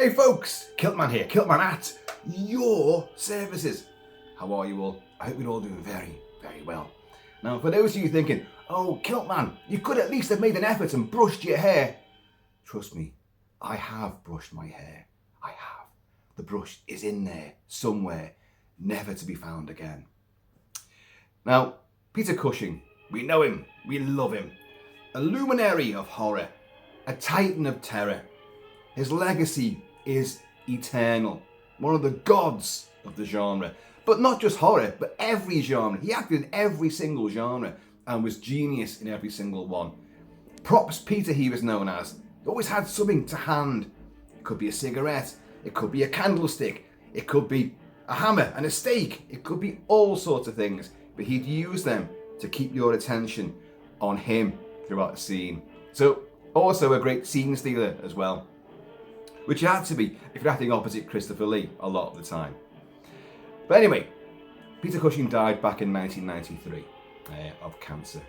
Hey folks, Kilt-Man here, Kilt-Man at your services. How are you all? I hope you're all doing very, very well. Now, for those of you thinking, oh, Kilt-Man, you could at least have made an effort and brushed your hair. Trust me, I have brushed my hair. I have. The brush is in there somewhere, never to be found again. Now, Peter Cushing, we know him, we love him. A luminary of horror, a titan of terror. His legacy is eternal. One of the gods of the genre. But not just horror, but every genre. He acted in every single genre and was genius in every single one. Props Peter, he was known as. He always had something to hand. It could be a cigarette, it could be a candlestick, it could be a hammer and a stake, it could be all sorts of things. But he'd use them to keep your attention on him throughout the scene. So, also a great scene stealer as well. Which you had to be if you're acting opposite Christopher Lee a lot of the time. But anyway, Peter Cushing died back in 1993 of cancer.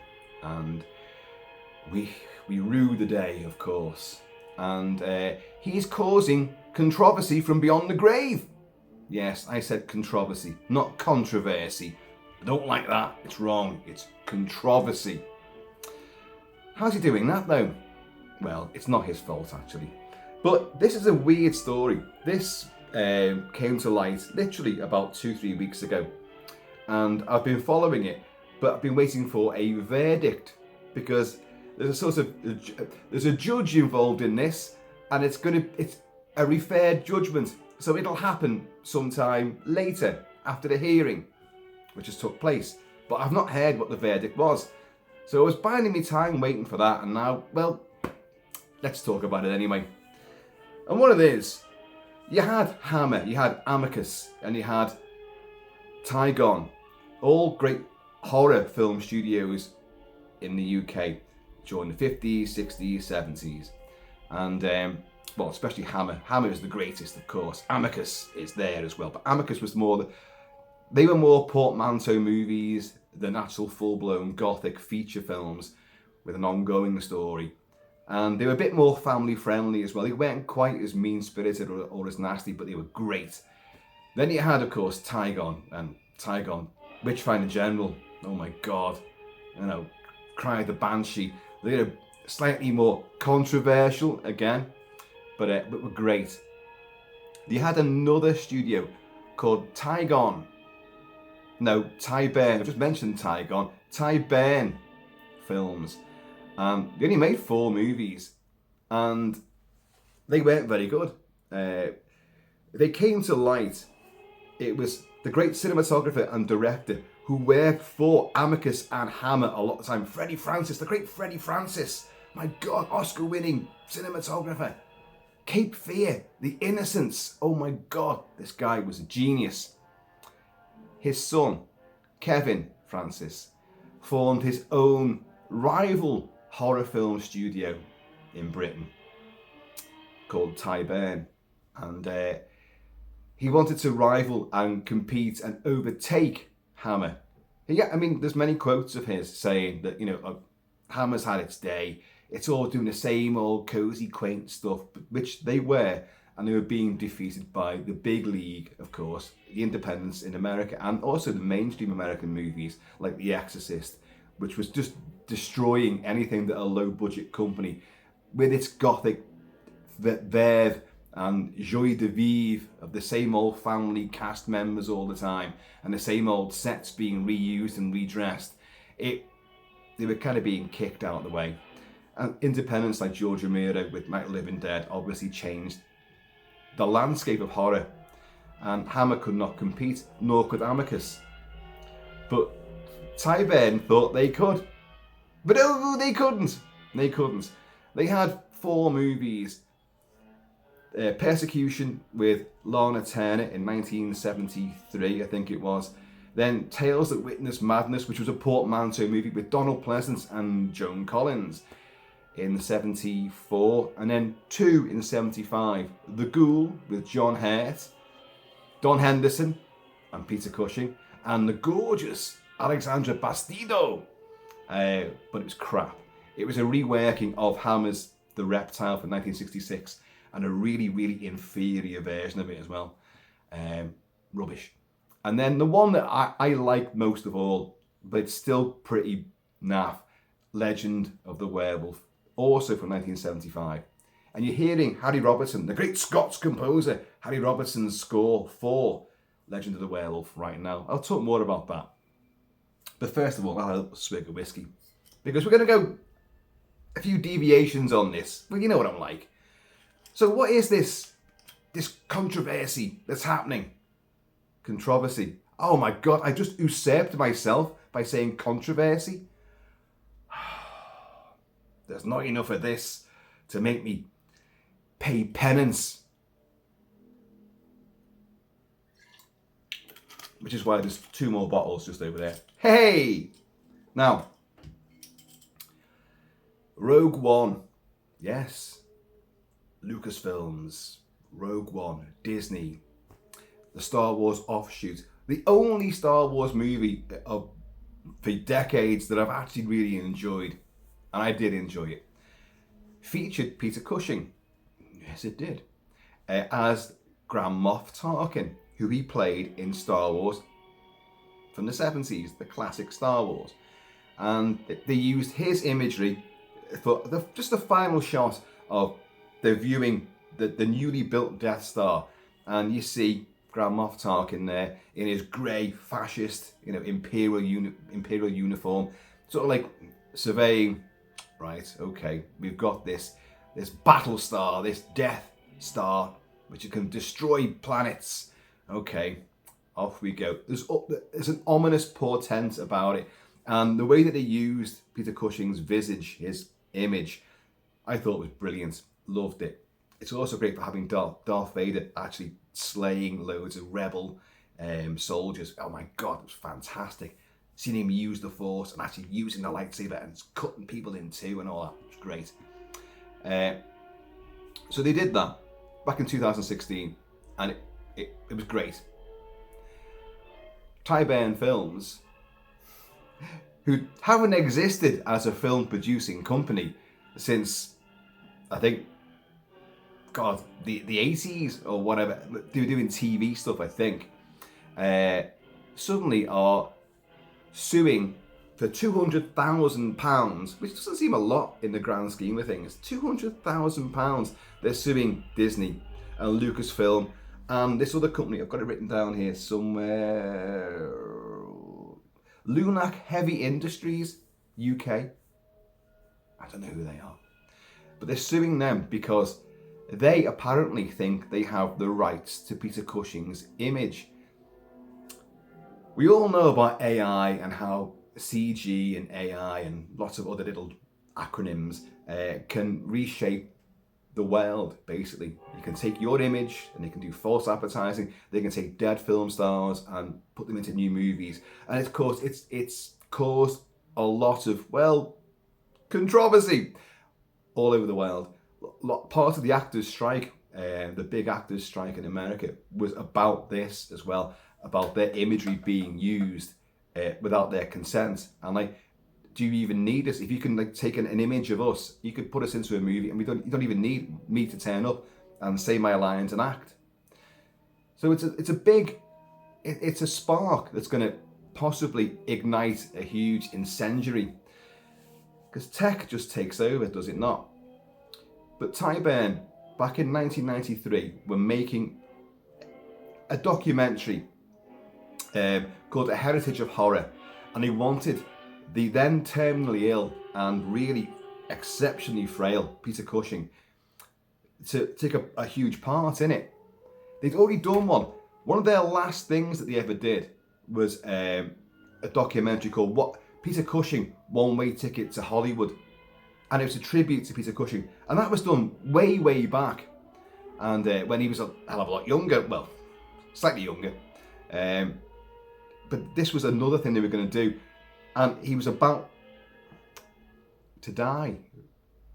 And we rue the day, of course. And he's causing controversy from beyond the grave. Yes, I said controversy, not controversy. I don't like that. It's wrong. It's controversy. How's he doing that though? Well, it's not his fault actually. But this is a weird story. This came to light literally about 2-3 weeks ago. And I've been following it, but I've been waiting for a verdict because there's there's a judge involved in this, and it's a referred judgment. So it'll happen sometime later after the hearing, which has took place. But I've not heard what the verdict was. So I was biding me time waiting for that, and now, well, let's talk about it anyway. And what it is, you had Hammer, you had Amicus, and you had Tyburn, all great horror film studios in the UK during the 50s, 60s, 70s. And, well, especially Hammer. Hammer is the greatest, of course. Amicus is there as well, but Amicus was they were more portmanteau movies than actual full-blown gothic feature films with an ongoing story. And they were a bit more family friendly as well. They weren't quite as mean-spirited or as nasty, but they were great. Then you had, of course, Tyburn and Witchfinder General. Oh my God. You know, Cry of the Banshee. They were slightly more controversial again, but were great. You had another studio called Tyburn. I've just mentioned Tyburn Films. They only made 4 movies, and they weren't very good. They came to light. It was the great cinematographer and director who worked for Amicus and Hammer a lot of the time. Freddie Francis, the great Freddie Francis. My God, Oscar-winning cinematographer. Cape Fear, The Innocents. Oh my God, this guy was a genius. His son, Kevin Francis, formed his own rival horror film studio in Britain called Tyburn, and he wanted to rival and compete and overtake Hammer. Yeah, I mean, there's many quotes of his saying that, you know, Hammer's had its day. It's all doing the same old cozy, quaint stuff, which they were, and they were being defeated by the big league, of course, the independents in America, and also the mainstream American movies like The Exorcist, which was just destroying anything that a low-budget company with its gothic verve and joie de vivre of the same old family cast members all the time and the same old sets being reused and redressed. They were kind of being kicked out of the way. And independents like George Romero with Night of the Living Dead obviously changed the landscape of horror, and Hammer could not compete, nor could Amicus. But Tyburn thought they could. But oh, they couldn't. They couldn't. They had 4 movies. Persecution with Lana Turner in 1973, I think it was. Then Tales That Witness Madness, which was a portmanteau movie with Donald Pleasence and Joan Collins in 74. And then 2 in 75. The Ghoul with John Hurt, Don Henderson and Peter Cushing. And the gorgeous Alexandra Bastido. But it was crap. It was a reworking of Hammer's The Reptile from 1966. and a really, really inferior version of it as well. Rubbish. And then the one that I like most of all, but it's still pretty naff, Legend of the Werewolf, also from 1975. And you're hearing Harry Robertson, the great Scots composer, Harry Robertson's score for Legend of the Werewolf right now. I'll talk more about that. But first of all, I'll have a swig of whiskey, because we're going to go a few deviations on this. Well, you know what I'm like. So what is this controversy that's happening? Controversy. Oh my God, I just usurped myself by saying controversy. There's not enough of this to make me pay penance. Which is why there's 2 more bottles just over there. Hey! Now, Rogue One. Yes. Lucasfilms. Rogue One. Disney. The Star Wars offshoot. The only Star Wars movie for decades that I've actually really enjoyed. And I did enjoy it. Featured Peter Cushing. Yes, it did. As Grand Moff Tarkin, who he played in Star Wars from the 70s, the classic Star Wars. And they used his imagery for just the final shot of the viewing the newly built Death Star. And you see Grand Moff Tarkin there in his grey fascist, imperial uniform, sort of like surveying. Right, okay, we've got this battle star, this Death Star, which can destroy planets. Okay, off we go. There's an ominous portent about it, and the way that they used Peter Cushing's visage, his image, I thought was brilliant. Loved it. It's also great for having Darth Vader actually slaying loads of rebel soldiers. Oh my God, it was fantastic. Seeing him use the Force and actually using the lightsaber and cutting people in two and all that. It was great. So they did that back in 2016, and it was great. Tyburn Films, who haven't existed as a film producing company since, I think, God, the 80s or whatever. They were doing TV stuff, I think. Suddenly are suing for £200,000, which doesn't seem a lot in the grand scheme of things. £200,000. They're suing Disney and Lucasfilm and this other company. I've got it written down here somewhere. Lunac Heavy Industries UK. I don't know who they are, but they're suing them because they apparently think they have the rights to Peter Cushing's image. We all know about AI and how CG and AI and lots of other little acronyms can reshape the world, basically. You can take your image and they can do false advertising. They can take dead film stars and put them into new movies. And it's caused a lot of, controversy all over the world. Part of the actors' strike, the big actors' strike in America, was about this as well. About their imagery being used without their consent. And do you even need us? If you can take an image of us, you could put us into a movie and you don't even need me to turn up and say my lines and act. So it's a spark that's going to possibly ignite a huge incendiary. Because tech just takes over, does it not? But Tyburn, back in 1993, were making a documentary called A Heritage of Horror, and he wanted the then terminally ill and really exceptionally frail Peter Cushing to take a huge part in it. They'd already done one. One of their last things that they ever did was a documentary called "What Peter Cushing, One Way Ticket to Hollywood," and it was a tribute to Peter Cushing, and that was done way back, and when he was a hell of a lot younger, slightly younger. But this was another thing they were going to do, and he was about to die.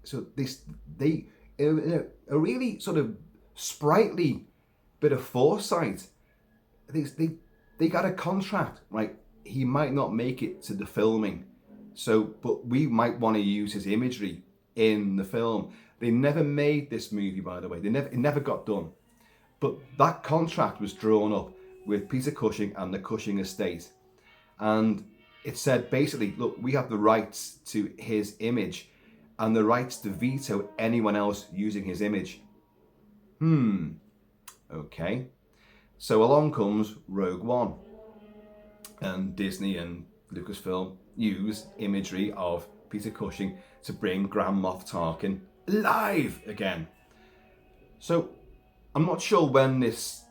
So they a really sort of sprightly bit of foresight. They got a contract, right? He might not make it to the filming, but we might want to use his imagery in the film. They never made this movie, by the way. It never got done. But that contract was drawn up with Peter Cushing and the Cushing estate. And it said basically, look, we have the rights to his image and the rights to veto anyone else using his image. Okay. So along comes Rogue One. And Disney and Lucasfilm use imagery of Peter Cushing to bring Grand Moff Tarkin alive again. So I'm not sure when this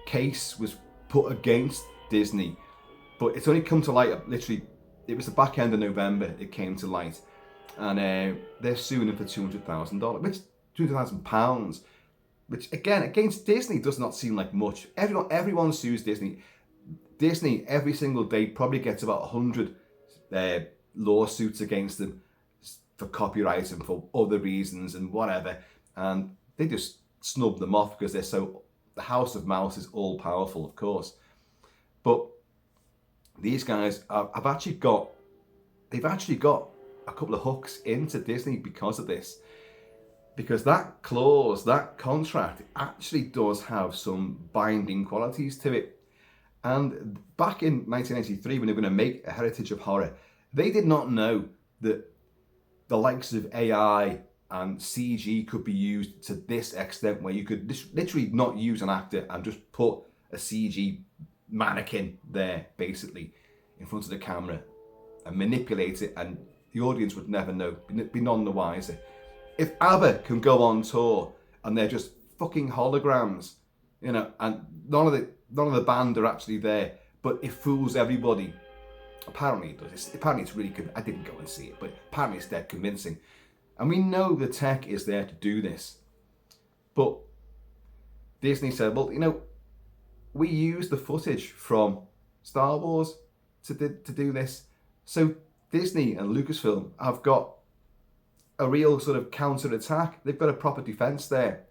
case was put against Disney, but it's only come to light literally, it was the back end of November it came to light. And they're suing him for $200,000, which £200,000, which again, against Disney does not seem like much. Everyone sues Disney. Disney every single day probably gets about 100 lawsuits against them for copyright and for other reasons and whatever, and they just snub them off because the House of Mouse is all powerful, of course. But these guys they've actually got a couple of hooks into Disney because of this, because that clause, that contract actually does have some binding qualities to it. And back in 1993, when they were going to make a Heritage of Horror, they did not know that the likes of AI and CG could be used to this extent, where you could literally not use an actor and just put a CG mannequin there, basically, in front of the camera and manipulate it, and the audience would never know, be none the wiser. If ABBA can go on tour and they're just fucking holograms, you know, and none of the band are actually there, but it fools everybody. Apparently it does. Apparently it's really good. I didn't go and see it, but apparently it's dead convincing. And we know the tech is there to do this. But Disney said, well, you know, we use the footage from Star Wars to do this. So Disney and Lucasfilm have got a real sort of counter-attack. They've got a proper defense there.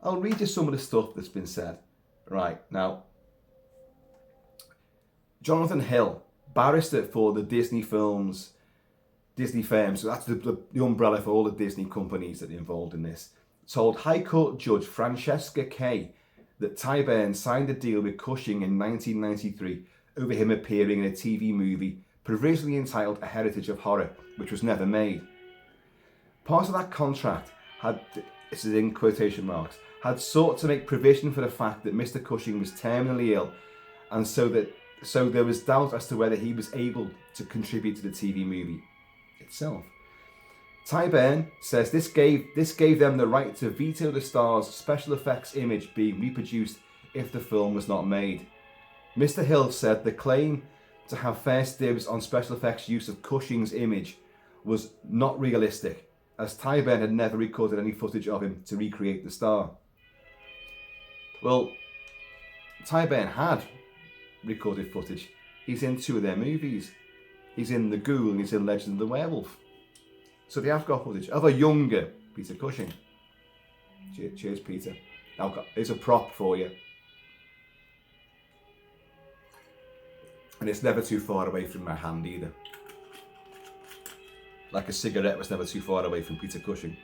I'll read you some of the stuff that's been said. Right, now, Jonathan Hill, barrister for the Disney firms, so that's the umbrella for all the Disney companies that are involved in this, told High Court Judge Francesca Kay that Tyburn signed a deal with Cushing in 1993 over him appearing in a TV movie provisionally entitled A Heritage of Horror, which was never made. Part of that contract had, this is in quotation marks, had sought to make provision for the fact that Mr. Cushing was terminally ill, and so there was doubt as to whether he was able to contribute to the TV movie itself. Tyburn says this gave them the right to veto the star's special effects image being reproduced if the film was not made. Mr. Hill said the claim to have first dibs on special effects use of Cushing's image was not realistic, as Tyburn had never recorded any footage of him to recreate the star. Well, Tyburn had recorded footage. He's in 2 of their movies. He's in The Ghoul and he's in Legend of the Werewolf. So they have got footage of a younger Peter Cushing. Cheers, Peter. Here's a prop for you. And it's never too far away from my hand either. Like a cigarette was never too far away from Peter Cushing.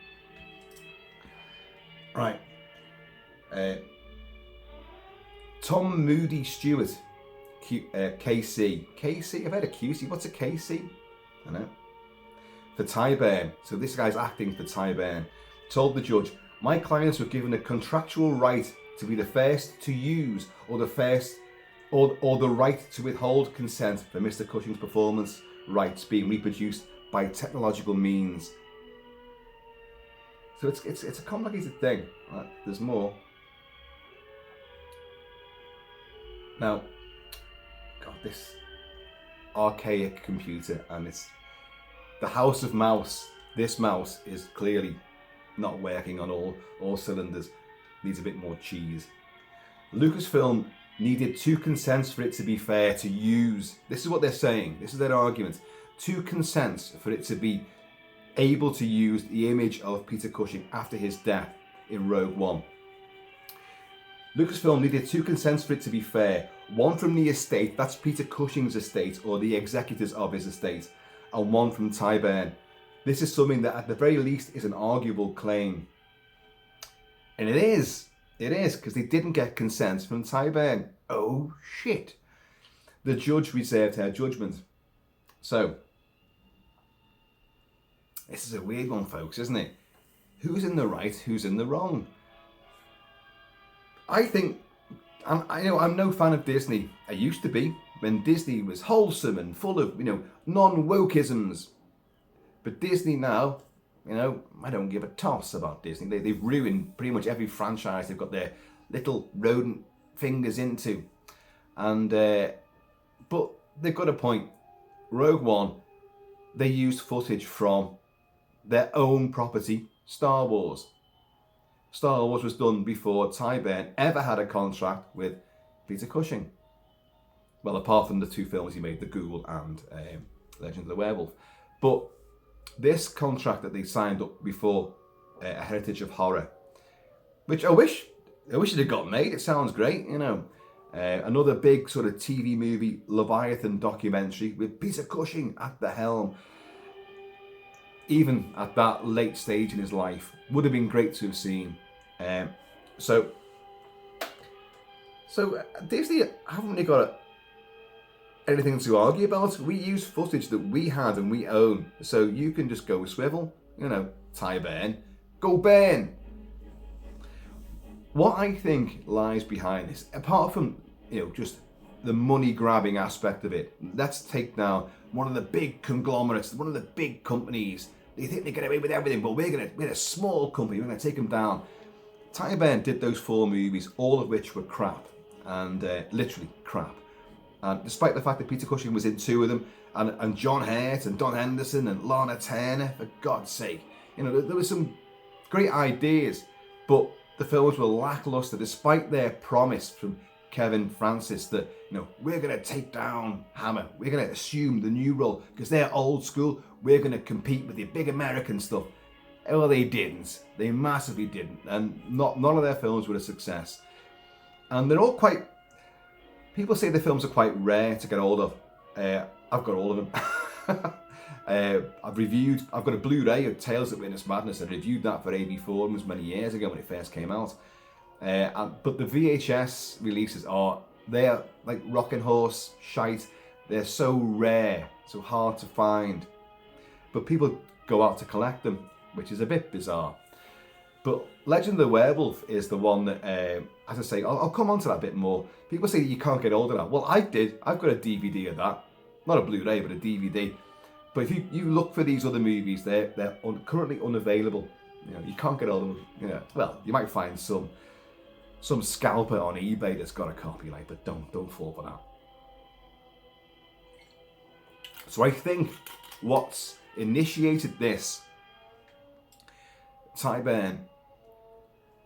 Right. Tom Moody Stewart, KC. KC? I've heard of QC. What's a KC? I know. For Tyburn. So this guy's acting for Tyburn. Told the judge, my clients were given a contractual right to be the first to use or the right to withhold consent for Mr. Cushing's performance rights being reproduced by technological means. So it's a complicated thing. Right? There's more. Now, God, this archaic computer, and it's the House of Mouse. This mouse is clearly not working on all cylinders. Needs a bit more cheese. Lucasfilm needed 2 consents for it to be fair to use. This is what they're saying. This is their argument. 2 consents for it to be able to use the image of Peter Cushing after his death in Rogue One. Lucasfilm needed 2 consents for it to be fair. One from the estate, that's Peter Cushing's estate, or the executors of his estate, and one from Tyburn. this is something that at the very least is an arguable claim. And it is, because they didn't get consent from Tyburn. Oh shit. The judge reserved her judgment. So, this is a weird one, folks, isn't it? Who's in the right, who's in the wrong? I think, I'm no fan of Disney. I used to be, when Disney was wholesome and full of, non-wokeisms. But Disney now, I don't give a toss about Disney. They've ruined pretty much every franchise they've got their little rodent fingers into. And, but they've got a point. Rogue One, they used footage from their own property, Star Wars. Star Wars was done before Tyburn ever had a contract with Peter Cushing. Well, apart from the 2 films he made, The Ghoul and Legend of the Werewolf. But this contract that they signed up before A Heritage of Horror, which I wish it had got made. It sounds great, Another big sort of TV movie, Leviathan documentary with Peter Cushing at the helm. Even at that late stage in his life, would have been great to have seen. So Disney haven't really got anything to argue about. We use footage that we had and we own, so you can just go swivel. Tyburn, go burn. What I think lies behind this, apart from just the money grabbing aspect of it, let's take now one of the big conglomerates, one of the big companies. They think they get away with everything, but we're a small company. We're going to take them down. Tyburn did those 4 movies, all of which were crap, and literally crap. And despite the fact that Peter Cushing was in 2 of them, and John Hurt and Don Henderson and Lana Turner, for God's sake, there were some great ideas, but the films were lacklustre, despite their promise from Kevin Francis that, we're going to take down Hammer. We're going to assume the new role because they're old school. We're going to compete with the big American stuff. Well, they didn't. They massively didn't. And none of their films were a success. And they're all quite... People say the films are quite rare to get hold of. I've got all of them. I've got a Blu-ray of Tales of Witness Madness. I reviewed that for AV Forums many years ago when it first came out. But the VHS releases they're like rocking horse shite. They're so rare, so hard to find. But people go out to collect them, which is a bit bizarre. But Legend of the Werewolf is the one that, as I say, I'll come on to that a bit more. People say you can't get hold of that. Well, I did. I've got a DVD of that. Not a Blu-ray, but a DVD. But if you look for these other movies, they're currently unavailable. You can't get hold of them. Well, you might find some scalper on eBay that's got a copy, but don't fall for that. So I think what's initiated this, Tyburn,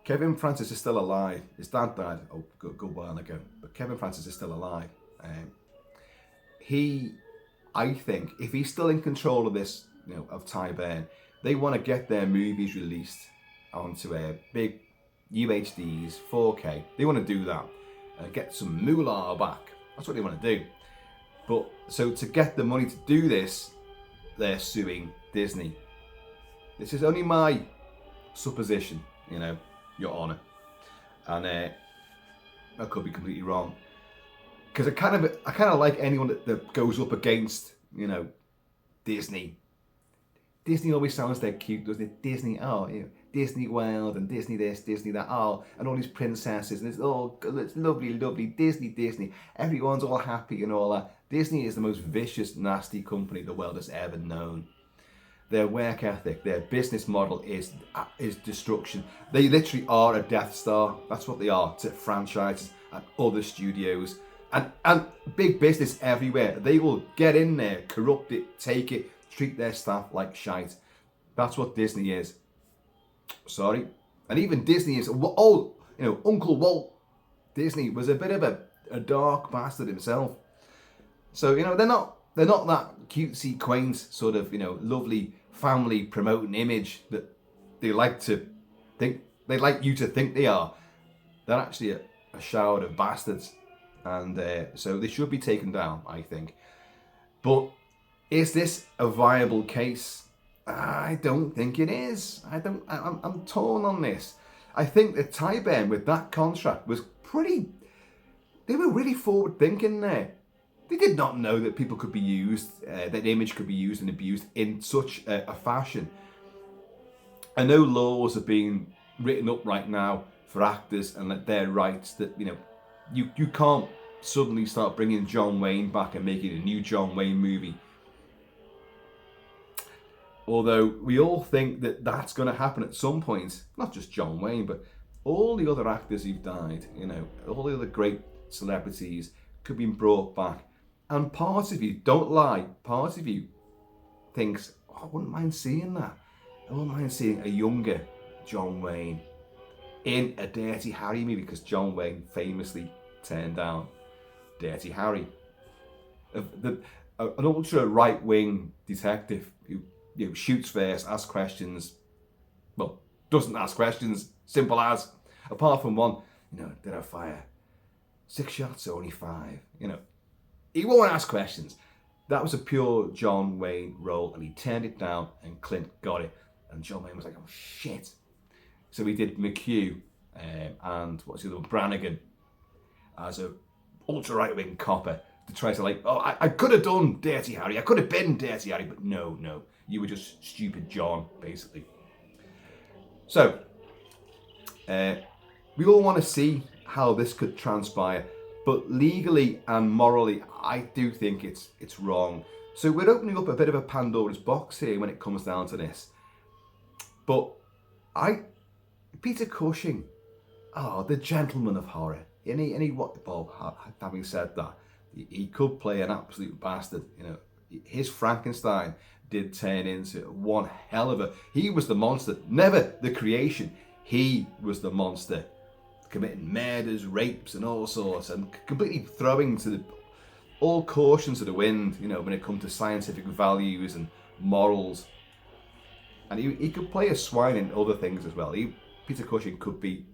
Kevin Francis is still alive. His dad died a good while ago, but Kevin Francis is still alive. I think if he's still in control of this, of Tyburn, they want to get their movies released onto a big UHDs, 4K. They want to do that and get some moolah back. That's what they want to do. But so to get the money to do this, they're suing Disney. This is only my supposition, Your Honour, and I could be completely wrong. Because I kind of like anyone that goes up against, Disney. Disney always sounds dead cute, doesn't it? Disney, Disney World and Disney this, Disney that, and all these princesses, and it's lovely, Disney. Everyone's all happy and all that. Disney is the most vicious, nasty company the world has ever known. Their work ethic, their business model is destruction. They literally are a Death Star. That's what they are to franchises and other studios. And big business everywhere. They will get in there, corrupt it, take it, treat their staff like shite. That's what Disney is. Sorry. And even Disney is, Uncle Walt Disney was a bit of a dark bastard himself. So, they're not that cutesy, quaint, sort of, lovely family promoting image that they like you to think they are. They're actually a shower of bastards. And so they should be taken down, I think. But is this a viable case? I don't think it is. I'm torn on this. I think that Tyburn with that contract was pretty. They were really forward thinking there. They did not know that people could be used, that image could be used and abused in such a fashion. I know laws are being written up right now for actors and their rights that, you can't suddenly start bringing John Wayne back and making a new John Wayne movie. Although we all think that that's going to happen at some point, not just John Wayne, but all the other actors who've died, all the other great celebrities could be brought back. And part of you, don't lie, part of you thinks, I wouldn't mind seeing that. I wouldn't mind seeing a younger John Wayne in a Dirty Harry movie, because John Wayne famously turned down Dirty Harry. An ultra right-wing detective who shoots first, asks questions, well, doesn't ask questions, simple as, apart from one, did I fire 6 shots or only 5? He won't ask questions. That was a pure John Wayne role, and he turned it down, and Clint got it. And John Wayne was like, oh shit. So he did McHugh and what's the other one, Brannigan, as a ultra right wing copper to try to I could have done Dirty Harry, I could have been Dirty Harry, but no, you were just stupid John, basically. So we all want to see how this could transpire, but legally and morally, I do think it's wrong. So we're opening up a bit of a Pandora's box here when it comes down to this. But Peter Cushing, the gentleman of horror. Having said that, he could play an absolute bastard. His Frankenstein did turn into one hell of a. He was the monster, never the creation. He was the monster, committing murders, rapes, and all sorts, and completely throwing all caution to the wind. When it comes to scientific values and morals. And he could play a swine in other things as well. Peter Cushing could be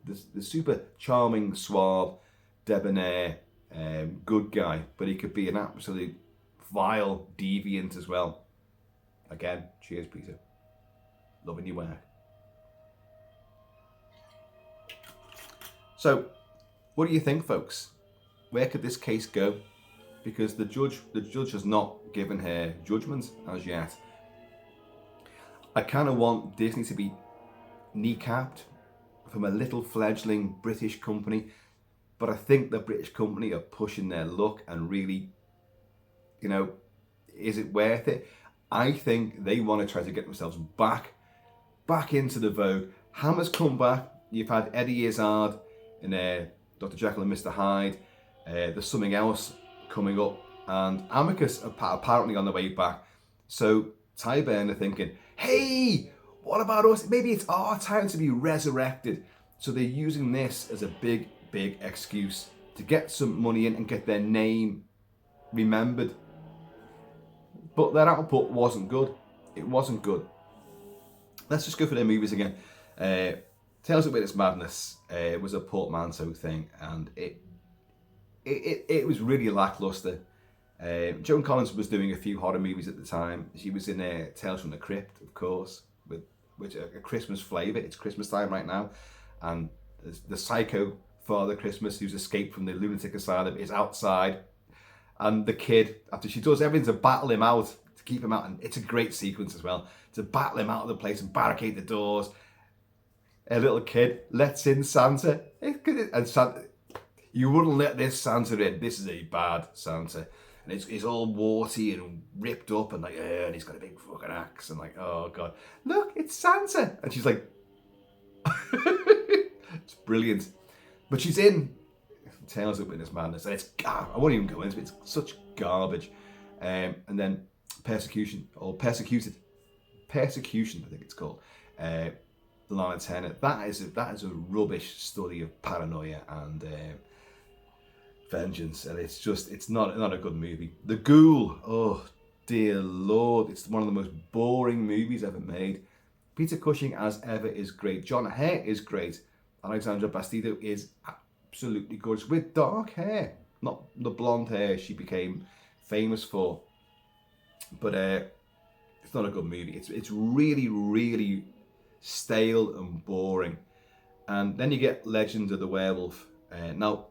the super charming, suave, debonair, good guy, but he could be an absolute vile deviant as well. Again, cheers, Peter. Loving your work. So, what do you think, folks? Where could this case go? Because the judge has not given her judgment as yet. I kind of want Disney to be kneecapped from a little fledgling British company, but I think the British company are pushing their luck and really, is it worth it? I think they want to try to get themselves back into the vogue. Hammer's come back. You've had Eddie Izzard in Dr. Jekyll and Mr. Hyde. There's something else coming up, and Amicus are apparently on the way back. So Tyburn are thinking, hey, what about us? Maybe it's our time to be resurrected. So they're using this as a big excuse to get some money in and get their name remembered. But their output wasn't good. It wasn't good. Let's just go for their movies again. Tales of Witness Madness was a portmanteau thing, and it was really lackluster. Joan Collins was doing a few horror movies at the time. She was in Tales from the Crypt, of course, with a Christmas flavour. It's Christmas time right now, and the psycho Father Christmas who's escaped from the lunatic asylum is outside, and the kid, after she does everything to battle him out, to keep him out, and it's a great sequence as well, to battle him out of the place and barricade the doors. A little kid lets in Santa, and Santa, you wouldn't let this Santa in. This is a bad Santa. And it's all warty and ripped up and and he's got a big fucking axe and oh God, look, it's Santa. And she's like, it's brilliant. But she's in Tales of Witness Madness, and I won't even go into it. It's such garbage. And then Persecution, I think it's called. Lana Turner. That is a rubbish study of paranoia and vengeance, and it's not a good movie. The Ghoul, oh dear Lord, it's one of the most boring movies ever made. Peter Cushing, as ever, is great. John Hare is great. Alexandra Bastido is absolutely gorgeous with dark hair, not the blonde hair she became famous for. But It's not a good movie. It's really, really stale and boring. And then you get Legend of the Werewolf. Now,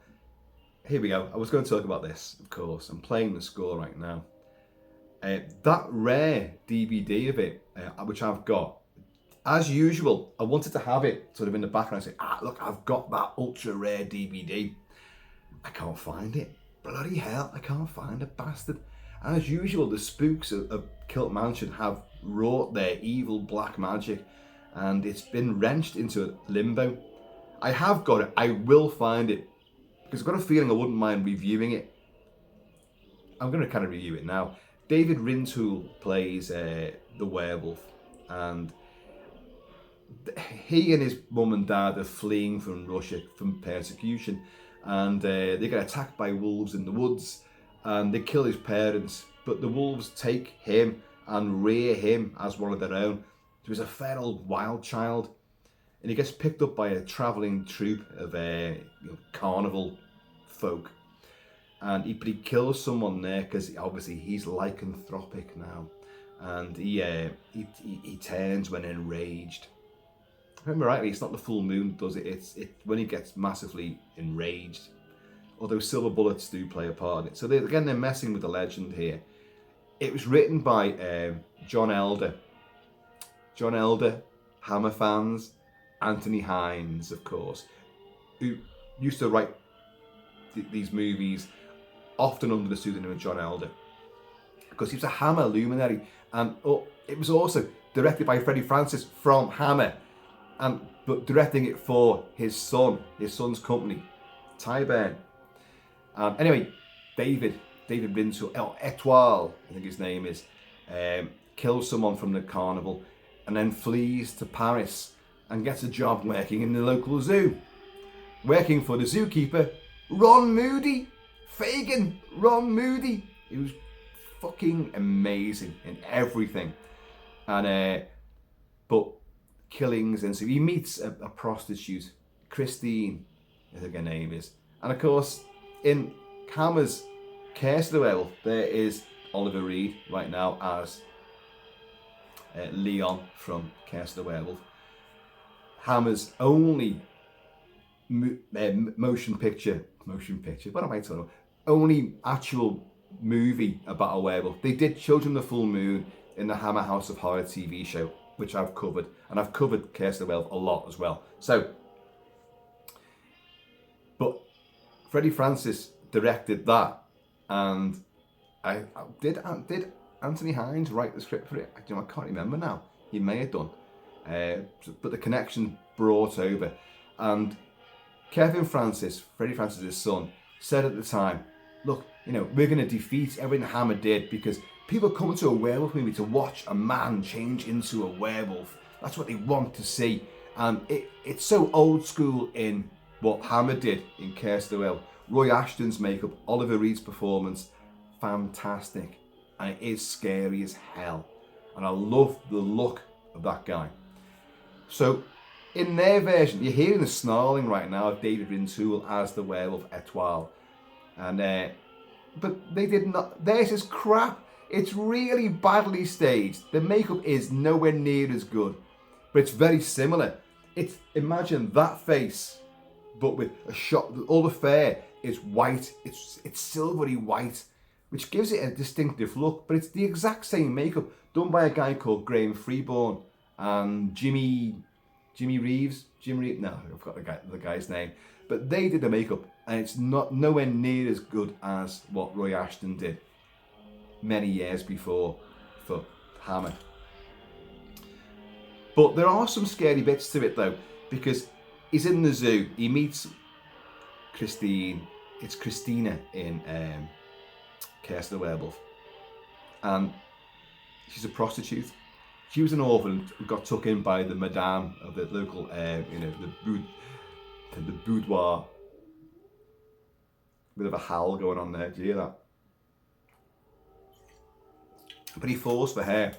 here we go. I was going to talk about this, of course. I'm playing the score right now. That rare DVD of it, which I've got, as usual, I wanted to have it sort of in the background and say, look, I've got that ultra rare DVD. I can't find it. Bloody hell, I can't find a bastard. As usual, the spooks of Kilt-Man have wrought their evil black magic, and it's been wrenched into limbo. I have got it. I will find it, because I've got a feeling I wouldn't mind reviewing it. I'm going to kind of review it now. David Rintoul plays the werewolf, and he and his mum and dad are fleeing from Russia from persecution, and they get attacked by wolves in the woods, and they kill his parents, but the wolves take him and rear him as one of their own. He was a feral wild child, and he gets picked up by a travelling troupe of carnival folk, and he kills someone there because obviously he's lycanthropic now, and he turns when enraged. If I remember rightly, it's not the full moon that does it. It's when he gets massively enraged. Although silver bullets do play a part in it. So they're messing with the legend here. It was written by John Elder. John Elder, Hammer fans, Anthony Hines, of course, who used to write these movies often under the pseudonym of John Elder, because he was a Hammer luminary, and it was also directed by Freddie Francis from Hammer, but directing it for his son's company, Tyburn. Anyway, David Rintoul, Etoile, I think his name is, kills someone from the carnival and then flees to Paris and gets a job working in the local zoo, working for the zookeeper, Ron Moody. Ron Moody. He was fucking amazing in everything. And but killings, and so he meets a prostitute, Christine, I think her name is. And of course, in Hammer's Curse of the Werewolf, there is Oliver Reed right now as Leon from Curse of the Werewolf. Hammer's only motion picture, what am I talking about? Only actual movie about a werewolf. They did Children of the Full Moon in the Hammer House of Horror TV show, which I've covered, and I've covered Curse of the Werewolf a lot as well. So, but Freddie Francis directed that, and I did Anthony Hines write the script for it? I can't remember now. He may have done, but the connection brought over, and Kevin Francis, Freddie Francis' son, said at the time, look, we're going to defeat everything Hammer did, because people come to a werewolf movie to watch a man change into a werewolf. That's what they want to see. And it's so old school in what Hammer did in Curse of the Werewolf. Roy Ashton's makeup, Oliver Reed's performance, fantastic. And it is scary as hell. And I love the look of that guy. So, in their version, you're hearing the snarling right now of David Rintoul as the werewolf Etoile. And, but they did not, theirs is crap. It's really badly staged. The makeup is nowhere near as good, but it's very similar. Imagine that face, but with a shot, all the fur is white. It's silvery white, which gives it a distinctive look, but it's the exact same makeup done by a guy called Graham Freeborn and Jimmy Reeves. No, I've got the guy's name. But they did the makeup, and it's nowhere near as good as what Roy Ashton did many years before for Hammer. But there are some scary bits to it though, because he's in the zoo. He meets Christine. It's Christina in Curse of the Werewolf, and she's a prostitute. She was an orphan and got took in by the madame of the local, the boudoir. Bit of a howl going on there. Do you hear that? But he falls for her.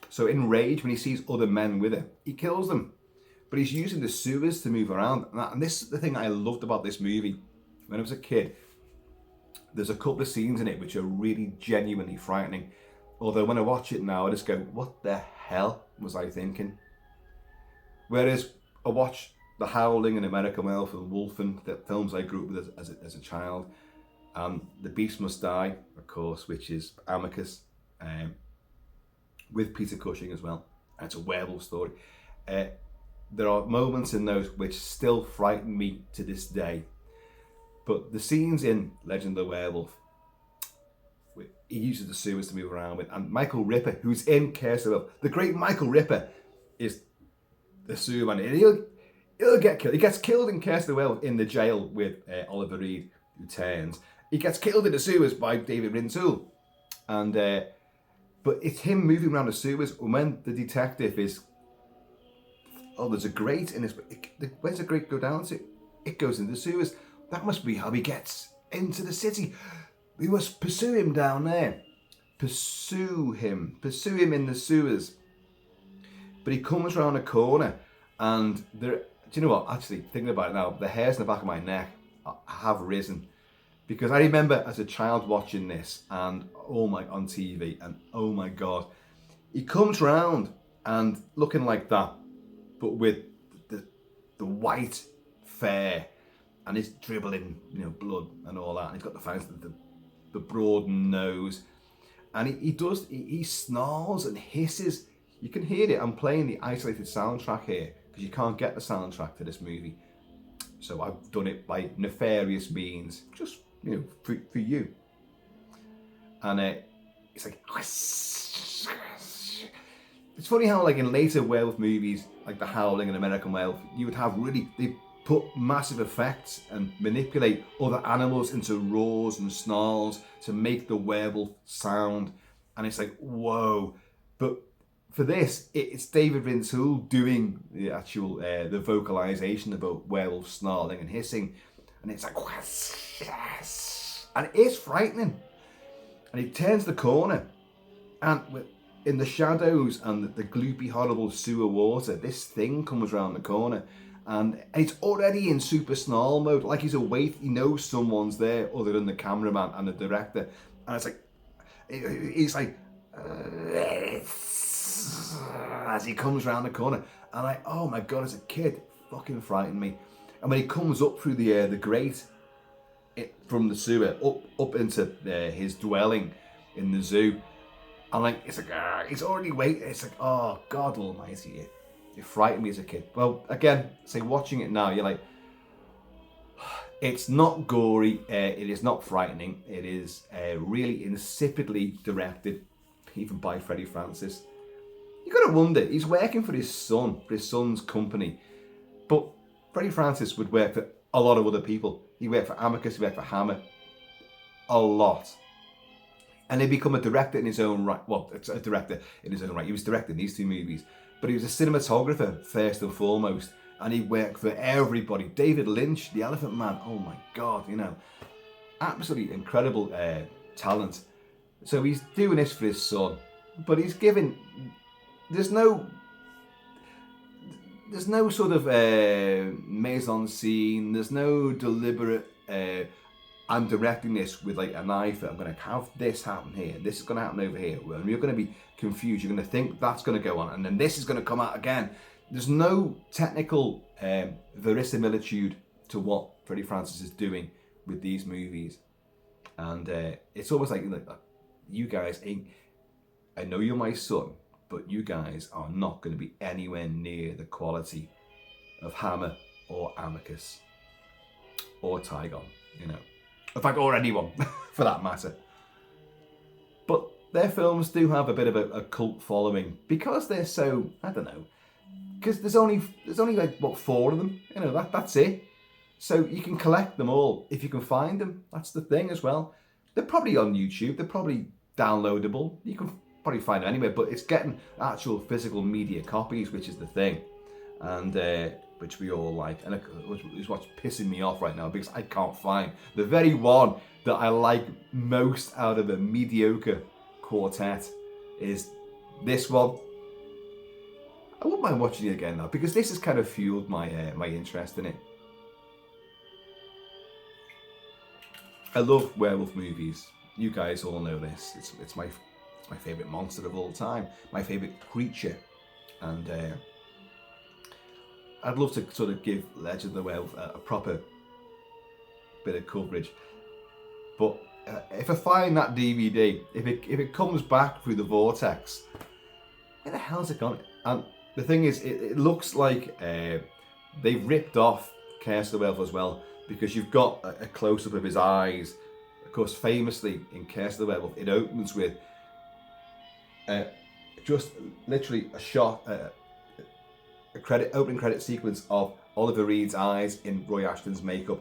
So in rage, when he sees other men with her, he kills them. But he's using the sewers to move around. And this is the thing I loved about this movie. When I was a kid, there's a couple of scenes in it which are really genuinely frightening. Although when I watch it now, I just go, what the hell was I thinking? Whereas I watch The Howling and American Werewolf and Wolfen, the films I grew up with as a child, and The Beast Must Die, of course, which is Amicus, with Peter Cushing as well. And it's a werewolf story. There are moments in those which still frighten me to this day. But the scenes in Legend of the Werewolf, he uses the sewers to move around with, and Michael Ripper, who's in Curse of the Werewolf, the great Michael Ripper is the sewer man. And he'll get killed. He gets killed in Curse of the Werewolf in the jail with Oliver Reed, who turns. He gets killed in the sewers by David Rintoul. And but it's him moving around the sewers when the detective is, there's a grate in this. Where's the grate go down to? It goes into the sewers. That must be how he gets into the city. We must pursue him down there. Pursue him in the sewers. But he comes around a corner, and there. Do you know what? Actually, thinking about it now, the hairs in the back of my neck have risen, because I remember as a child watching this on TV, and oh my god, he comes round and looking like that, but with the white fur, and he's dribbling, blood and all that, and he's got the fangs, the broad nose, and he snarls and hisses. You can hear it. I'm playing the isolated soundtrack here because you can't get the soundtrack to this movie, so I've done it by nefarious means, just for you. And it's like, it's funny how like in later werewolf movies, like The Howling and American Werewolf, you would have they put massive effects and manipulate other animals into roars and snarls to make the werewolf sound, and it's like, whoa. But for this, it's David Rintoul doing the actual the vocalization about werewolf snarling and hissing, and it's like, and it's frightening. And he turns the corner, and in the shadows and the gloopy, horrible sewer water, this thing comes around the corner, and it's already in super snarl mode, like he's awake. He knows someone's there other than the cameraman and the director, and it's like, he's like, as he comes around the corner, and oh my god, as a kid, it fucking frightened me. And when he comes up through the grate from the sewer up into his dwelling in the zoo, and like, it's like, he's already waiting. It's like, oh god almighty, it frightened me as a kid. Well, again, say watching it now, you're like, it's not gory, it is not frightening, it is really insipidly directed, even by Freddie Francis. You gotta wonder, he's working for his son's company, but Freddie Francis would work for a lot of other people. He worked for Amicus, he worked for Hammer, a lot. And he become a director in his own right. Well, it's a director in his own right. He was directing these two movies, but he was a cinematographer first and foremost, and he worked for everybody. David Lynch, the Elephant Man, oh my God, absolutely incredible talent. So he's doing this for his son, but he's giving, there's no sort of mise-en-scene, there's no deliberate, I'm directing this with like a knife, I'm going to have this happen here, this is going to happen over here, and you're going to be confused, you're going to think that's going to go on, and then this is going to come out again. There's no technical verisimilitude to what Freddie Francis is doing with these movies. And it's almost like you guys ain't, I know you're my son, but you guys are not going to be anywhere near the quality of Hammer or Amicus or Tyburn, In fact, or anyone for that matter. But their films do have a bit of a cult following because they're so, I don't know, because there's only like, what, 4 of them? That's it. So you can collect them all if you can find them. That's the thing as well. They're probably on YouTube. They're probably downloadable. You can probably find them anywhere, but it's getting actual physical media copies, which is the thing, and which we all like, and is what's pissing me off right now, because I can't find the very one that I like most out of a mediocre quartet is this one. I wouldn't mind watching it again though, because this has kind of fueled my my interest in it. I love werewolf movies. You guys all know this. It's my my favourite monster of all time, my favourite creature. And I'd love to sort of give Legend of the Werewolf a proper bit of coverage. But if I find that DVD, if it comes back through the vortex, where the hell's it gone? And the thing is, it looks like they've ripped off Curse of the Werewolf as well, because you've got a close-up of his eyes. Of course, famously in Curse of the Werewolf, it opens with just literally a shot, opening credit sequence of Oliver Reed's eyes in Roy Ashton's makeup,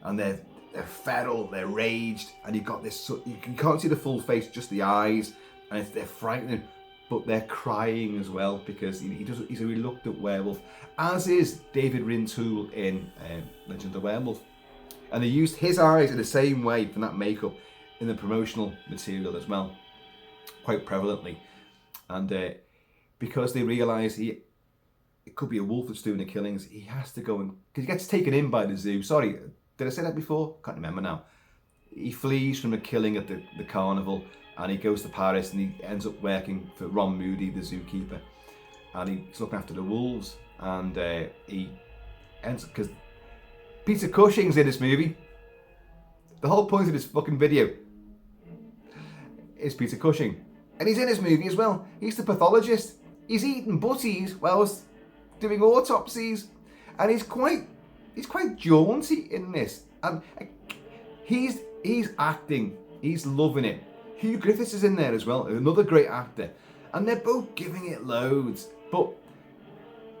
and they're feral, they're raged, and you've got this. You can't see the full face, just the eyes, and they're frightening, but they're crying as well, because he's a reluctant werewolf, as is David Rintoul in Legend of the Werewolf, and they used his eyes in the same way from that makeup in the promotional material as well, quite prevalently, and because they realise it could be a wolf that's doing the killings, he has to go, and because he gets taken in by the zoo. Sorry, did I say that before? Can't remember now. He flees from a killing at the carnival, and he goes to Paris, and he ends up working for Ron Moody, the zookeeper, and he's looking after the wolves, and he ends up, because Peter Cushing's in this movie. The whole point of this fucking video is Peter Cushing, and he's in this movie as well. He's the pathologist. He's eating butties whilst doing autopsies, and he's quite jaunty in this, and he's acting, he's loving it. Hugh Griffiths is in there as well, another great actor, and they're both giving it loads.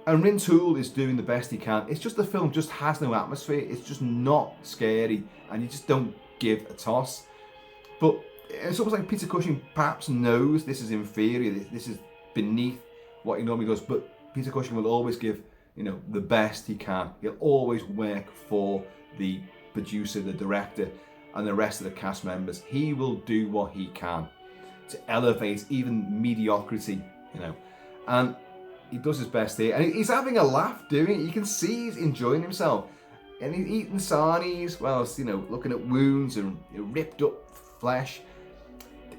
And Rintoul is doing the best he can. It's just the film just has no atmosphere. It's just not scary, and you just don't give a toss. But it's almost like Peter Cushing perhaps knows this is inferior, this is beneath what he normally does, but Peter Cushing will always give, the best he can. He'll always work for the producer, the director, and the rest of the cast members. He will do what he can to elevate even mediocrity, and he does his best here. And he's having a laugh doing it. You can see he's enjoying himself. And he's eating sarnies whilst, looking at wounds and ripped up flesh.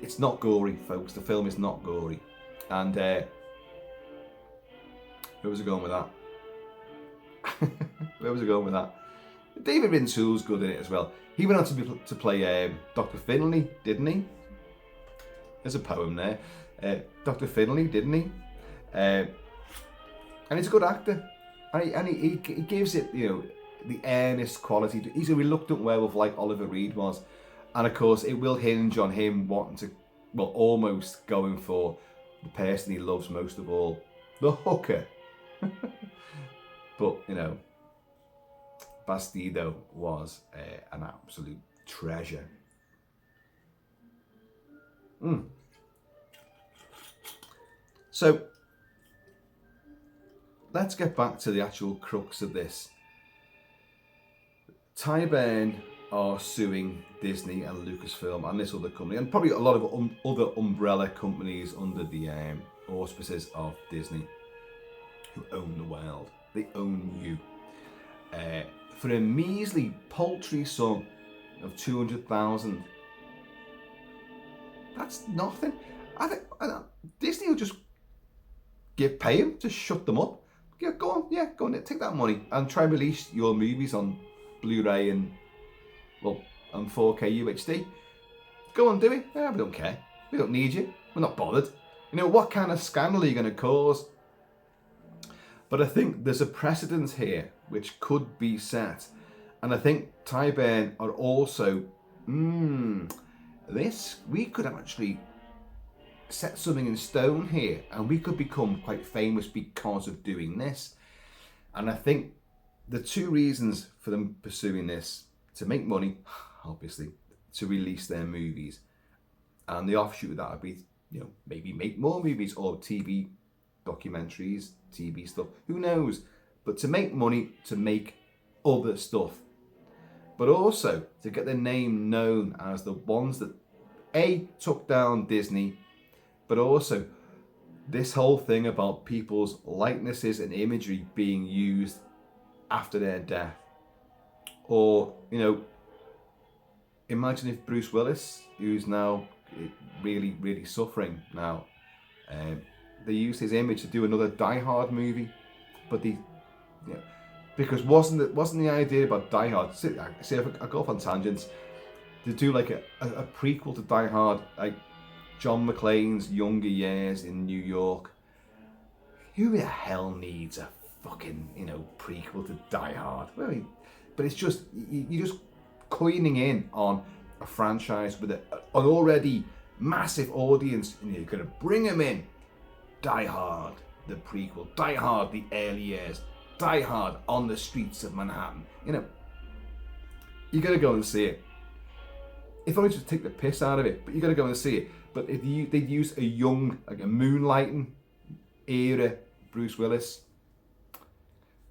It's not gory, folks. The film is not gory. And where was I going with that? Where was I going with that? David Rintoul's good in it as well. He went on to play Dr. Finlay, didn't he? There's a poem there. Dr. Finlay, didn't he? And he's a good actor. And he gives it, the earnest quality. He's a reluctant werewolf like Oliver Reed was. And of course, it will hinge on him wanting to, almost going for the person he loves most of all, the hooker. But, Bastido was an absolute treasure. So, let's get back to the actual crux of this. Tyburn are suing Disney and Lucasfilm and this other company, and probably a lot of other umbrella companies under the auspices of Disney, who own the world. They own you. For a measly, paltry sum of $200,000. That's nothing. I think Disney will just pay him to shut them up. Yeah, go on, take that money and try and release your movies on Blu-ray and 4K UHD. Go on, do it. Yeah, we don't care. We don't need you. We're not bothered. What kind of scandal are you going to cause? But I think there's a precedent here which could be set. And I think Tyburn are also, we could actually set something in stone here, and we could become quite famous because of doing this. And I think the two reasons for them pursuing this: to make money, obviously, to release their movies, and the offshoot of that would be, maybe make more movies or TV documentaries, TV stuff, who knows, but to make money, to make other stuff, but also to get their name known as the ones that took down Disney, but also this whole thing about people's likenesses and imagery being used after their death. Or, imagine if Bruce Willis, who's now really, really suffering now. They used his image to do another Die Hard movie, but because wasn't the idea about Die Hard? See, I go off on tangents. To do like a prequel to Die Hard, like John McClane's younger years in New York. Who the hell needs a fucking prequel to Die Hard? But it's just you're just coining in on a franchise with an already massive audience, and you're gonna bring them in. Die Hard, the prequel. Die Hard, the early years. Die Hard on the streets of Manhattan. You gotta go and see it. If only to take the piss out of it, but you gotta go and see it. But if they'd use a young, like a Moonlighting era Bruce Willis.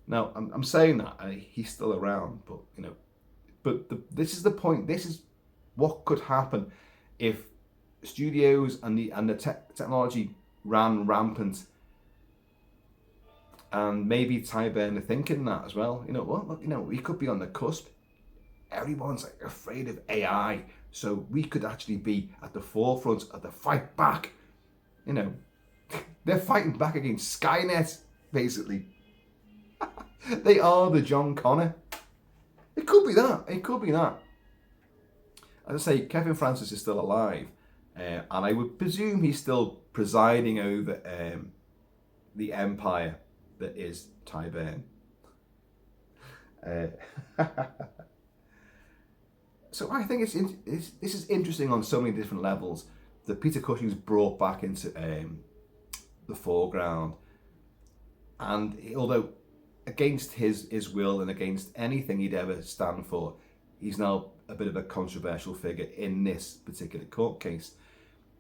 Now I'm saying that he's still around, but this is the point. This is what could happen if studios and the technology ran rampant. And maybe Tyburn are thinking that as well. We could be on the cusp. Everyone's afraid of AI, so we could actually be at the forefront of the fight back. They're fighting back against Skynet, basically. They are the John Connor. It could be that. As I say, Kevin Francis is still alive, and I would presume he's still presiding over the empire that is Tyburn. So I think this is interesting on so many different levels that Peter Cushing's brought back into the foreground. And although against his will and against anything he'd ever stand for, he's now a bit of a controversial figure in this particular court case.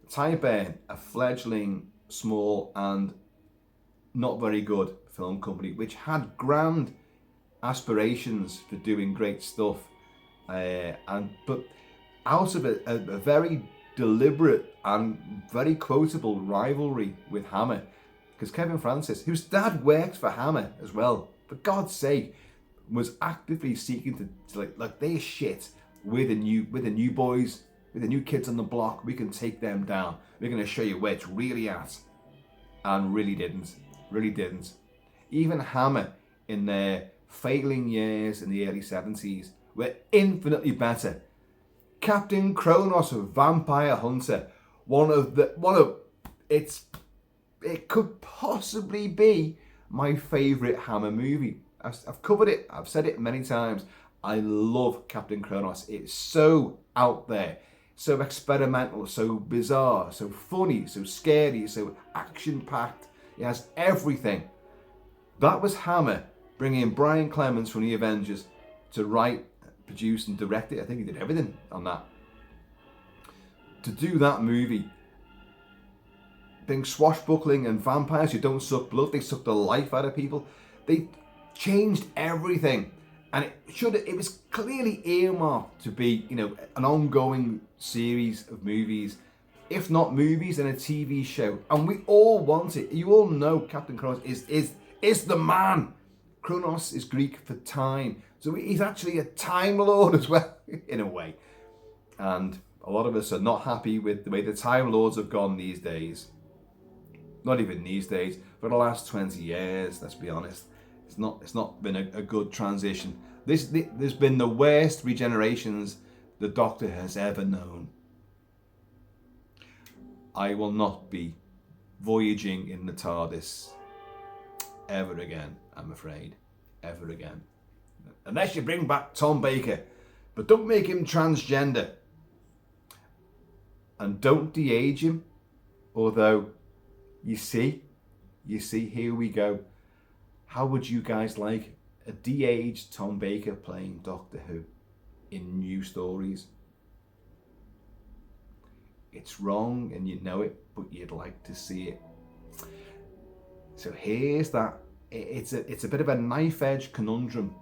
Tyburn, a fledgling, small and not very good film company, which had grand aspirations for doing great stuff, but out of a very deliberate and very quotable rivalry with Hammer, because Kevin Francis, whose dad worked for Hammer as well, for God's sake, was actively seeking to like their shit. We're the new boys, we're the new kids on the block. We can take them down. We're going to show you where it's really at, and really didn't. Even Hammer, in their failing years in the early 70s, were infinitely better. Captain Kronos, Vampire Hunter, it could possibly be my favourite Hammer movie. I've covered it, I've said it many times. I love Captain Kronos. It's so out there, so experimental, so bizarre, so funny, so scary, so action-packed. It has everything. That was Hammer bringing in Brian Clemens from the Avengers to write, produce and direct it. I think he did everything on that. To do that movie, being swashbuckling and vampires who don't suck blood, they suck the life out of people. They changed everything, and it was clearly earmarked to be, an ongoing series of movies, if not movies, and a TV show. And we all want it. You all know Captain Kronos is the man. Kronos is Greek for time, so he's actually a time lord as well, in a way. And a lot of us are not happy with the way the Time Lords have gone these days. Not even these days, for the last 20 years, let's be honest. It's not been a good transition. There's been the worst regenerations the Doctor has ever known. I will not be voyaging in the TARDIS ever again, I'm afraid. Ever again. Unless you bring back Tom Baker. But don't make him transgender. And don't de-age him. Although, you see, here we go. How would you guys like a de-aged Tom Baker playing Doctor Who in new stories? It's wrong and you know it, but you'd like to see it. So here's that. It's a bit of a knife-edge conundrum.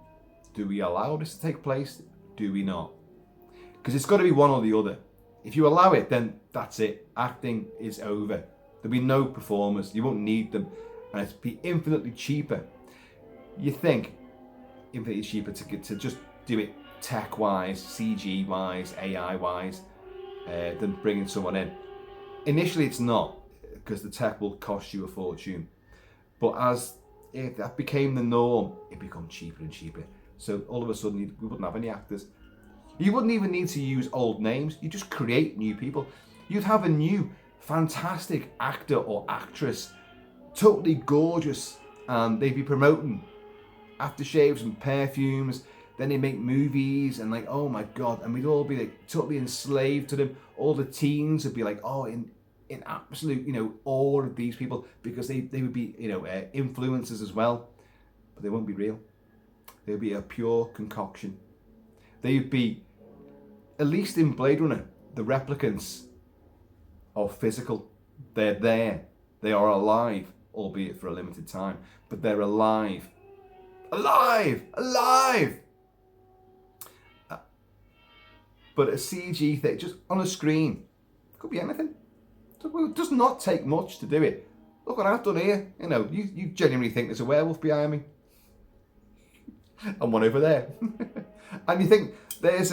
Do we allow this to take place? Do we not? Because it's got to be one or the other. If you allow it, then that's it. Acting is over. There'll be no performers. You won't need them. And it'll be infinitely cheaper. You think infinitely cheaper to just do it tech-wise, CG-wise, AI-wise. than bringing someone in. Initially it's not, because the tech will cost you a fortune. But as that became the norm, it became cheaper and cheaper. So all of a sudden we wouldn't have any actors. You wouldn't even need to use old names. You just create new people. You'd have a new fantastic actor or actress, totally gorgeous, and they'd be promoting aftershaves and perfumes. Then they make movies and like, oh my God, and we'd all be like totally enslaved to them. All the teens would be like, oh, in absolute, awe of these people, because they would be, influencers as well, but they won't be real. They'll be a pure concoction. They'd be, at least in Blade Runner, the replicants are physical. They're there. They are alive, albeit for a limited time, but they're alive. Alive! Alive! But a CG thing, just on a screen, could be anything. It does not take much to do it. Look what I've done here. You genuinely think there's a werewolf behind me. And one over there. And you think there's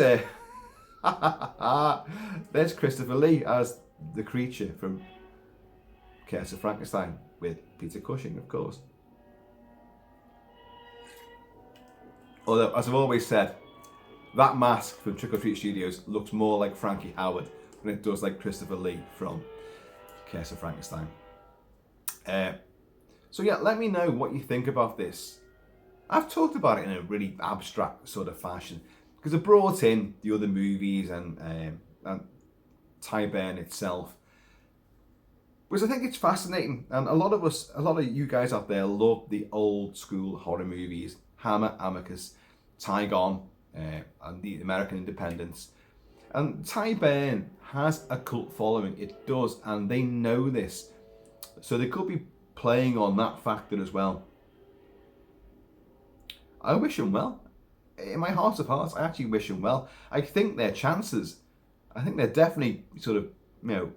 Christopher Lee as the creature from Curse of Frankenstein with Peter Cushing, of course. Although, as I've always said, that mask from Trick or Treat Studios looks more like Frankie Howard than it does like Christopher Lee from Curse of Frankenstein. So yeah, let me know what you think about this. I've talked about it in a really abstract sort of fashion, because I brought in the other movies and Tyburn itself, because I think it's fascinating, and a lot of you guys out there love the old school horror movies, Hammer, Amicus, Tygon, and the American Independence. And Tyburn has a cult following, it does, and they know this. So they could be playing on that factor as well. I wish them well. In my heart of hearts, I actually wish them well. I think their chances, I think they're definitely sort of, we're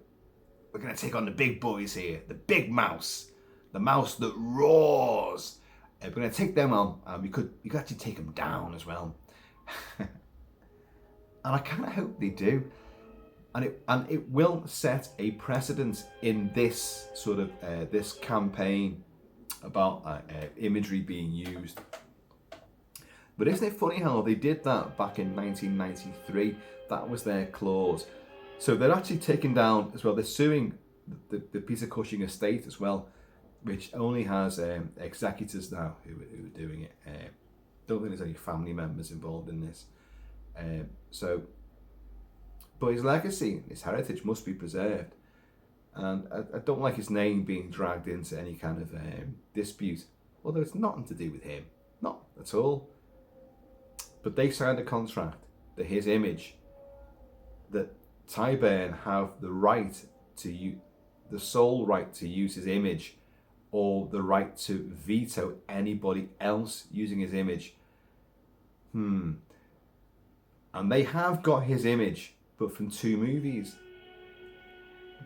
going to take on the big boys here, the big mouse, the mouse that roars. We're going to take them on, and we could actually take them down as well. And I kind of hope they do. And it will set a precedent in this sort of, this campaign about imagery being used. But isn't it funny how they did that back in 1993? That was their clause. So they're actually taking down as well. They're suing the Peter Cushing estate as well, which only has executors now who are doing it. Don't think there's any family members involved in this. But his legacy, his heritage must be preserved. And I don't like his name being dragged into any kind of dispute, although it's nothing to do with him, not at all. But they signed a contract that his image, that Tyburn have the right to the sole right to use his image, or the right to veto anybody else using his image. And they have got his image, but from 2 movies.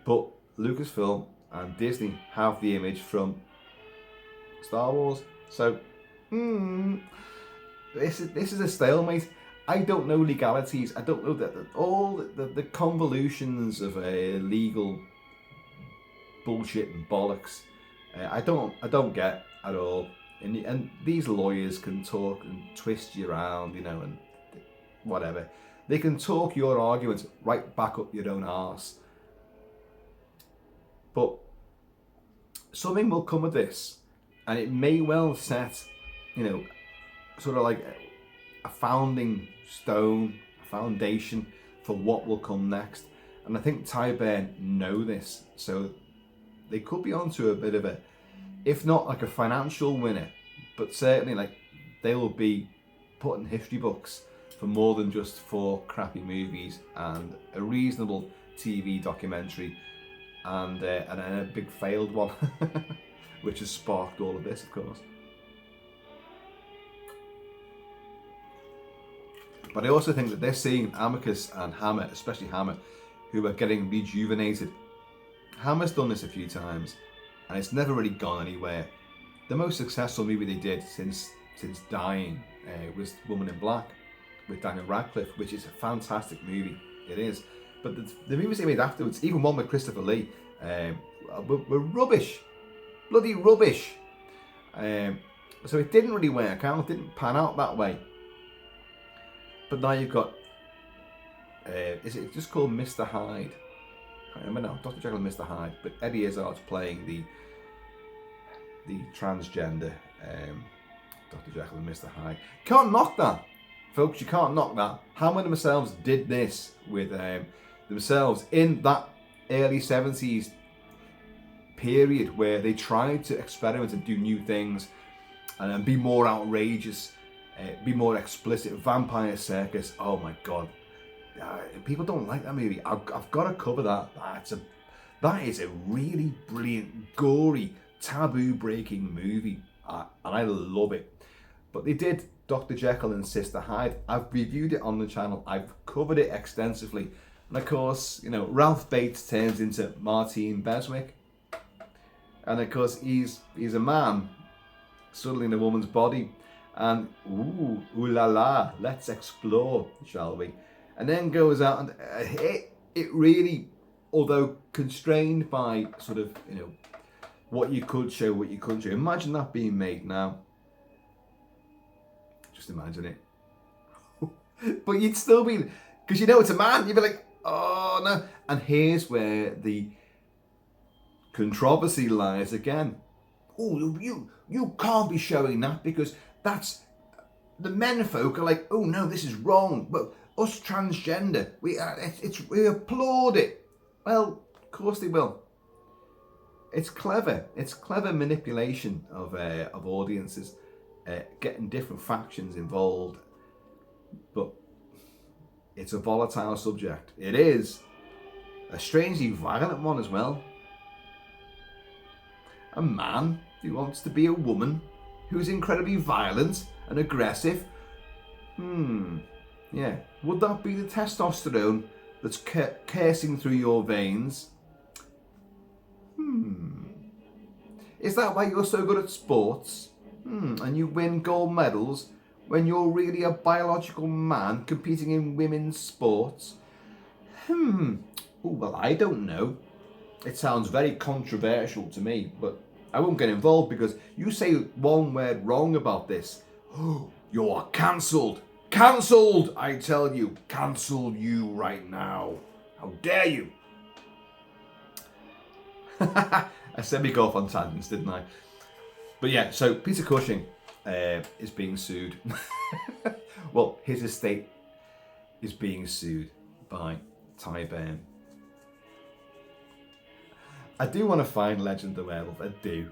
But Lucasfilm and Disney have the image from Star Wars. So, this is a stalemate. I don't know legalities. I don't know that all the convolutions of legal bullshit and bollocks. I don't get at all. And these lawyers can talk and twist you around, and whatever. They can talk your arguments right back up your own arse. But something will come of this, and it may well set, sort of like a founding stone, a foundation for what will come next. And I think Tyburn know this, so they could be onto a bit of a, if not like a financial winner, but certainly like they will be put in history books for more than just 4 crappy movies and a reasonable TV documentary and a big failed one, which has sparked all of this, of course. But I also think that they're seeing Amicus and Hammer, especially Hammer, who are getting rejuvenated. Hammer's done this a few times, and it's never really gone anywhere. The most successful movie they did since dying was Woman in Black with Daniel Radcliffe, which is a fantastic movie. It is. But the movies they made afterwards, even one with Christopher Lee, were rubbish. Bloody rubbish. So it didn't really work out, didn't pan out that way. But now you've got, is it just called Mr. Hyde? I can't remember now, Dr. Jekyll and Mr. Hyde. But Eddie Izzard's playing the transgender Dr. Jekyll and Mr. Hyde. Can't knock that, folks, you can't knock that. Hammer themselves did this with themselves in that early 70s period where they tried to experiment and do new things and be more outrageous, be more explicit. Vampire Circus, oh my god, people don't like that movie. I've got to cover that. That is a really brilliant, gory, taboo breaking movie, and I love it. But they did Dr. Jekyll and Sister Hyde. I've reviewed it on the channel, I've covered it extensively, and of course, you know, Ralph Bates turns into Martine Beswick, and of course he's a man suddenly in a woman's body, and ooh la la, let's explore, shall we? And then goes out and it really, although constrained by sort of, you know, what you could show, what you couldn't show. Imagine that being made now. Just imagine it. But you'd still be, because you know it's a man, you'd be like, oh no. And here's where the controversy lies again. Oh, you can't be showing that because that's, the men folk are like, oh no, this is wrong. But us transgender, we applaud it. Well, of course they will. It's clever. It's clever manipulation of audiences, getting different factions involved. But it's a volatile subject. It is a strangely violent one as well. A man who wants to be a woman who's incredibly violent and aggressive. Yeah. Would that be the testosterone that's coursing through your veins? Is that why you're so good at sports? And you win gold medals when you're really a biological man competing in women's sports? Oh, well, I don't know. It sounds very controversial to me, but I won't get involved because you say one word wrong about this. Oh, you're cancelled. Cancelled, I tell you. Cancel you right now. How dare you? I said we go off on tangents, didn't I? But yeah, so Peter Cushing is being sued. Well, his estate is being sued by Tyburn. I do want to find Legend of the Werewolf, I do.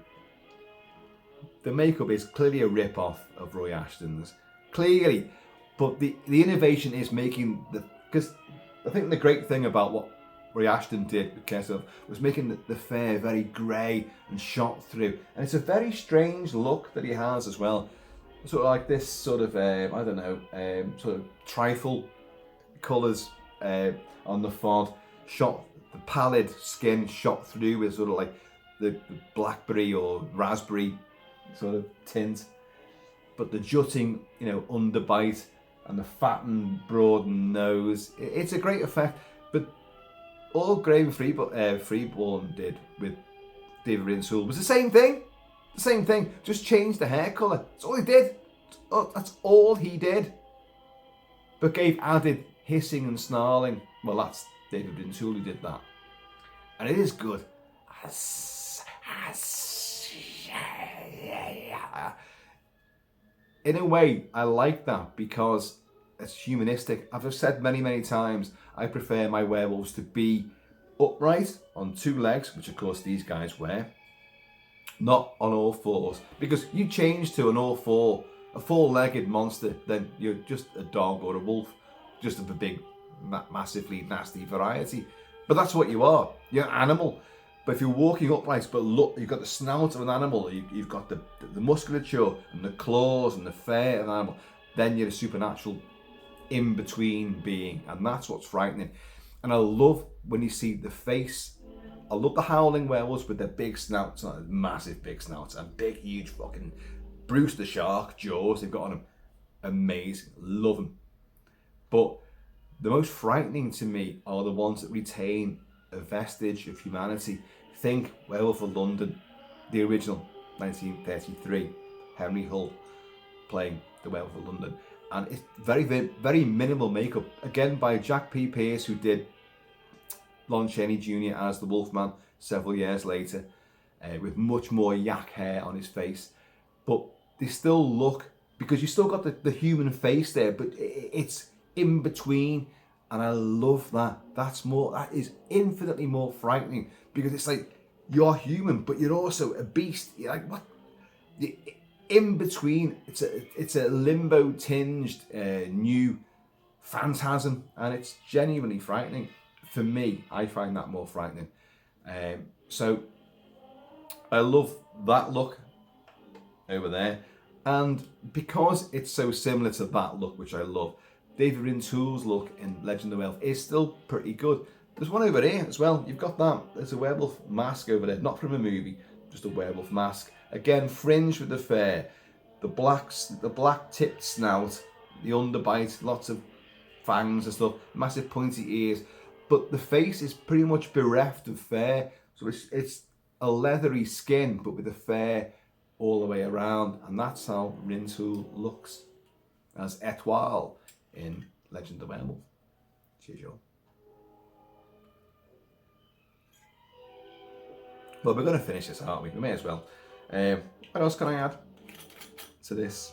The makeup is clearly a rip-off of Roy Ashton's. Clearly. But the innovation is making because I think the great thing about what Roy Ashton did with Kesself was making the fair very grey and shot through. And it's a very strange look that he has as well. Sort of like this sort of, I don't know, sort of trifle colours on the font, shot, the pallid skin shot through with sort of like the blackberry or raspberry sort of tint. But the jutting, you know, underbite and the fattened, broadened nose. It's a great effect. But all Graham Freeborn did with David Rinsoul was the same thing. The same thing. Just changed the hair colour. That's all he did. That's all he did. But gave added hissing and snarling. Well, that's David Rinsoul who did that. And it is good. In a way, I like that because it's humanistic. I've said many, many times, I prefer my werewolves to be upright on two legs, which of course these guys wear, not on all fours. Because you change to a four-legged monster, then you're just a dog or a wolf, just of a big, massively nasty variety. But that's what you are. You're an animal. But if you're walking upright, but look, you've got the snout of an animal, you've got the musculature and the claws and the fur of an animal, then you're a supernatural in-between being. And that's what's frightening. And I love when you see the face. I love the howling werewolves with their big snouts, massive big snouts, and big, huge fucking Bruce the Shark jaws they've got on them. Amazing. Love them. But The most frightening to me are the ones that retain a vestige of humanity. Think Werewolf of London, the original, 1933, Henry Hull playing the Werewolf of London. And it's very, very minimal makeup. Again, by Jack P. Pierce, who did Lon Chaney Jr. as the Wolfman several years later, with much more yak hair on his face. But they still look, because you still got the human face there, but it's in between, and I love that. That is infinitely more frightening, because it's like you're human, but you're also a beast. You're like, what? In between, it's a limbo tinged new phantasm, and it's genuinely frightening. For me, I find that more frightening. So I love that look over there, and because it's so similar to that look, which I love, David Rintoul's look in Legend of the Werewolf is still pretty good. There's one over here as well. You've got that. There's a werewolf mask over there, not from a movie, just a werewolf mask. Again, fringed with the fur, the black tipped snout, the underbite, lots of fangs and stuff, massive pointy ears, but the face is pretty much bereft of fur. So it's a leathery skin, but with the fur all the way around, and that's how Rintoul looks as Etoile in Legend of the Werewolf. Cheers, y'all. Well, we're going to finish this, aren't we? We may as well. What else can I add to this?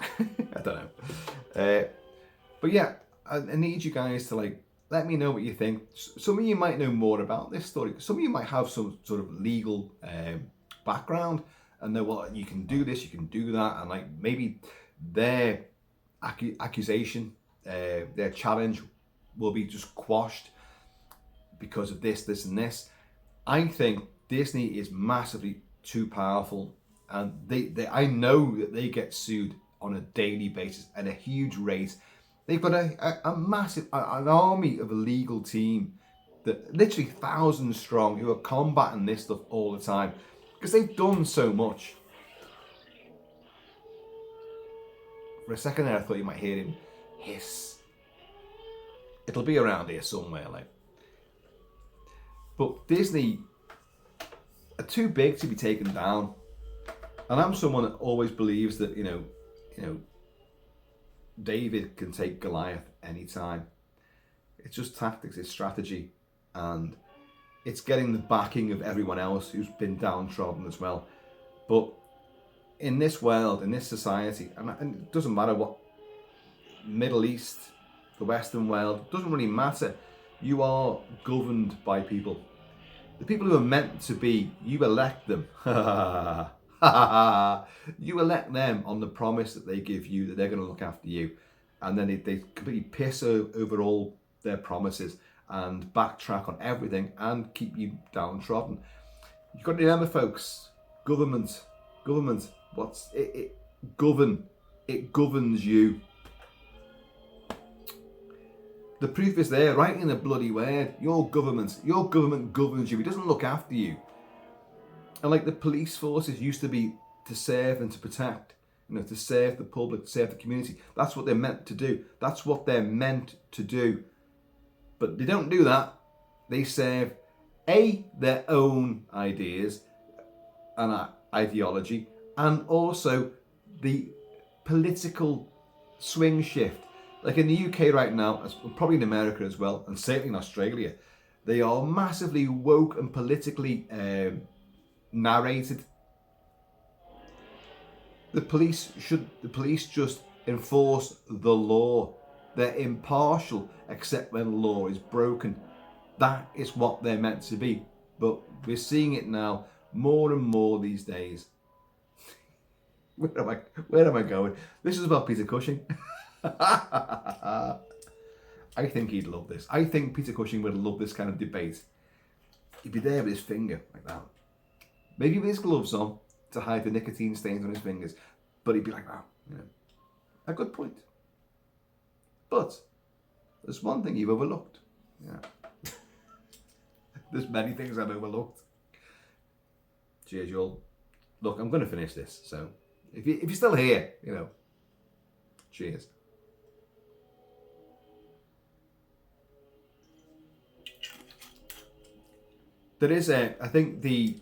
I don't know. But yeah, I need you guys to let me know what you think. Some of you might know more about this story. Some of you might have some sort of legal background and know, well, you can do this, you can do that, and maybe their accusation, their challenge will be just quashed because of this, and this. I think Disney is massively too powerful, and I know that they get sued on a daily basis at a huge rate. They've got a massive an army of a legal team that literally thousands strong who are combating this stuff all the time because they've done so much. For a second there, I thought you might hear him hiss. It'll be around here somewhere, But Disney are too big to be taken down, and I'm someone that always believes that you know David can take Goliath anytime. It's just tactics, it's strategy, and it's getting the backing of everyone else who's been downtrodden as well. But in this world, in this society, and it doesn't matter what Middle East, the Western world, it doesn't really matter. You are governed by people. The people who are meant to be, you elect them. You elect them on the promise that they give you that they're going to look after you, and then they completely piss over all their promises and backtrack on everything and keep you downtrodden. You've got to remember, folks, government, it governs you. The proof is there, right in the bloody word. Your government governs you. It doesn't look after you. And the police forces used to be to serve and to protect, to serve the public, to serve the community. That's what they're meant to do. That's what they're meant to do. But they don't do that. They serve their own ideas and ideology, and also the political swing shift. In the UK right now, probably in America as well, and certainly in Australia, they are massively woke and politically narrated. The police just enforce the law. They're impartial except when law is broken. That is what they're meant to be. But we're seeing it now more and more these days. Where am I going? This is about Peter Cushing. I think he'd love this. I think Peter Cushing would love this kind of debate. He'd be there with his finger like that. Maybe with his gloves on to hide the nicotine stains on his fingers. But he'd be like that. A good point. But there's one thing you've overlooked. Yeah. There's many things I've overlooked. Cheers, y'all. Look, I'm going to finish this. So if you're still here, cheers. there is I think the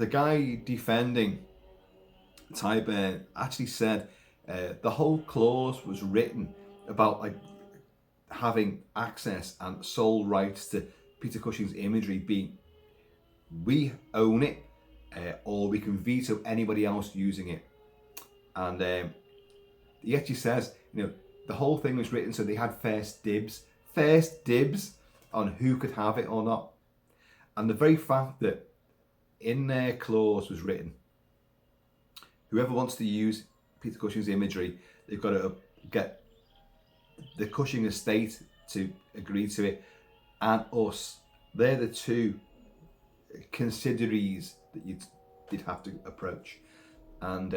guy defending Tyburn actually said the whole clause was written about like having access and sole rights to Peter Cushing's imagery being, we own it, or we can veto anybody else using it. And he actually says, the whole thing was written so they had first dibs on who could have it or not. And the very fact that in their clause was written, whoever wants to use Peter Cushing's imagery, they've got to get the Cushing estate to agree to it, and us. They're the two consideries that you'd have to approach. And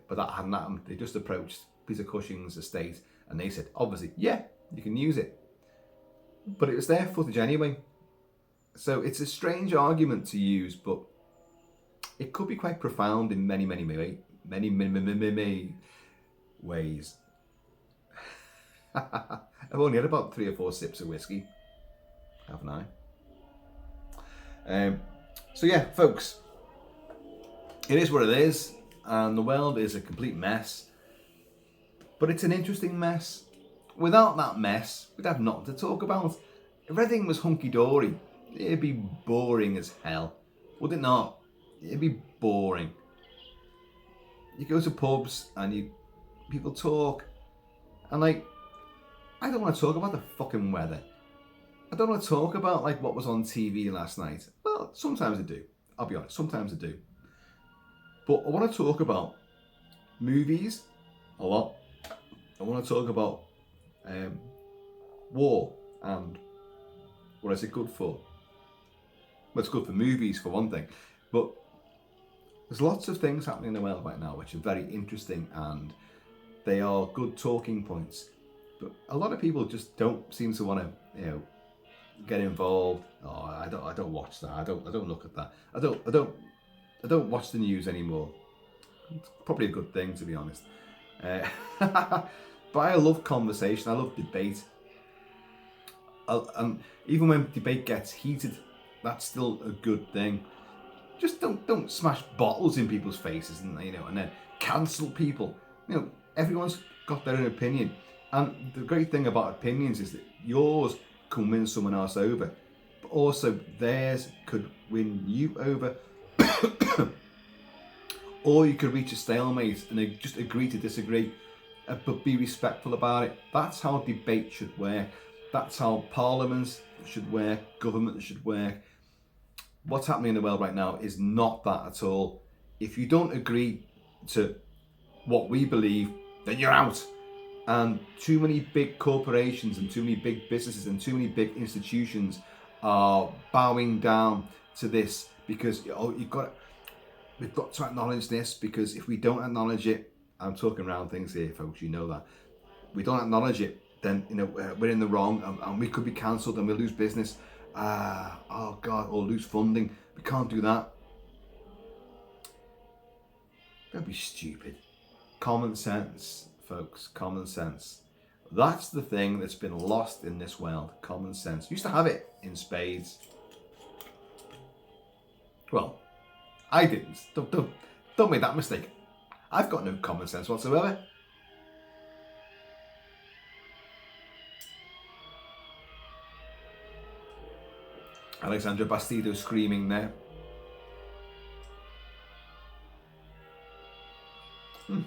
but that hadn't happened. They just approached Peter Cushing's estate, and they said, obviously, yeah, you can use it. But it was their footage anyway. So it's a strange argument to use, but it could be quite profound in many ways. I've only had about 3 or 4 sips of whiskey, haven't I? So yeah, folks, it is what it is, and the world is a complete mess. But it's an interesting mess. Without that mess, we'd have nothing to talk about. If everything was hunky-dory, it'd be boring as hell. Would it not? It'd be boring. You go to pubs and people talk, and like, I don't want to talk about the fucking weather. I don't want to talk about like what was on TV last night. Well, sometimes I do. I'll be honest, sometimes I do. But I want to talk about movies a lot. I want to talk about war and what is it good for. Well, it's good for movies for one thing, but there's lots of things happening in the world right now which are very interesting, and they are good talking points. But a lot of people just don't seem to want to, get involved. Oh, I don't watch that. I don't look at that. I don't watch the news anymore. It's probably a good thing, to be honest. But I love conversation. I love debate. And even when debate gets heated, that's still a good thing. Just don't smash bottles in people's faces and then cancel people. Everyone's got their own opinion. And the great thing about opinions is that yours can win someone else over, but also theirs could win you over. Or you could reach a stalemate and just agree to disagree, but be respectful about it. That's how debate should work. That's how parliaments should work, government should work. What's happening in the world right now is not that at all. If you don't agree to what we believe, then you're out. And too many big corporations and too many big businesses and too many big institutions are bowing down to this because we've got to acknowledge this, because if we don't acknowledge it, I'm talking around things here, folks, you know that. We don't acknowledge it, then we're in the wrong, and we could be cancelled and we'll lose business. Oh God, or lose funding. We can't do that. Don't be stupid. Common sense, folks, common sense. That's the thing that's been lost in this world, common sense. Used to have it in spades. Well, I didn't. Don't make that mistake. I've got no common sense whatsoever. Alexandra Bastido screaming there. The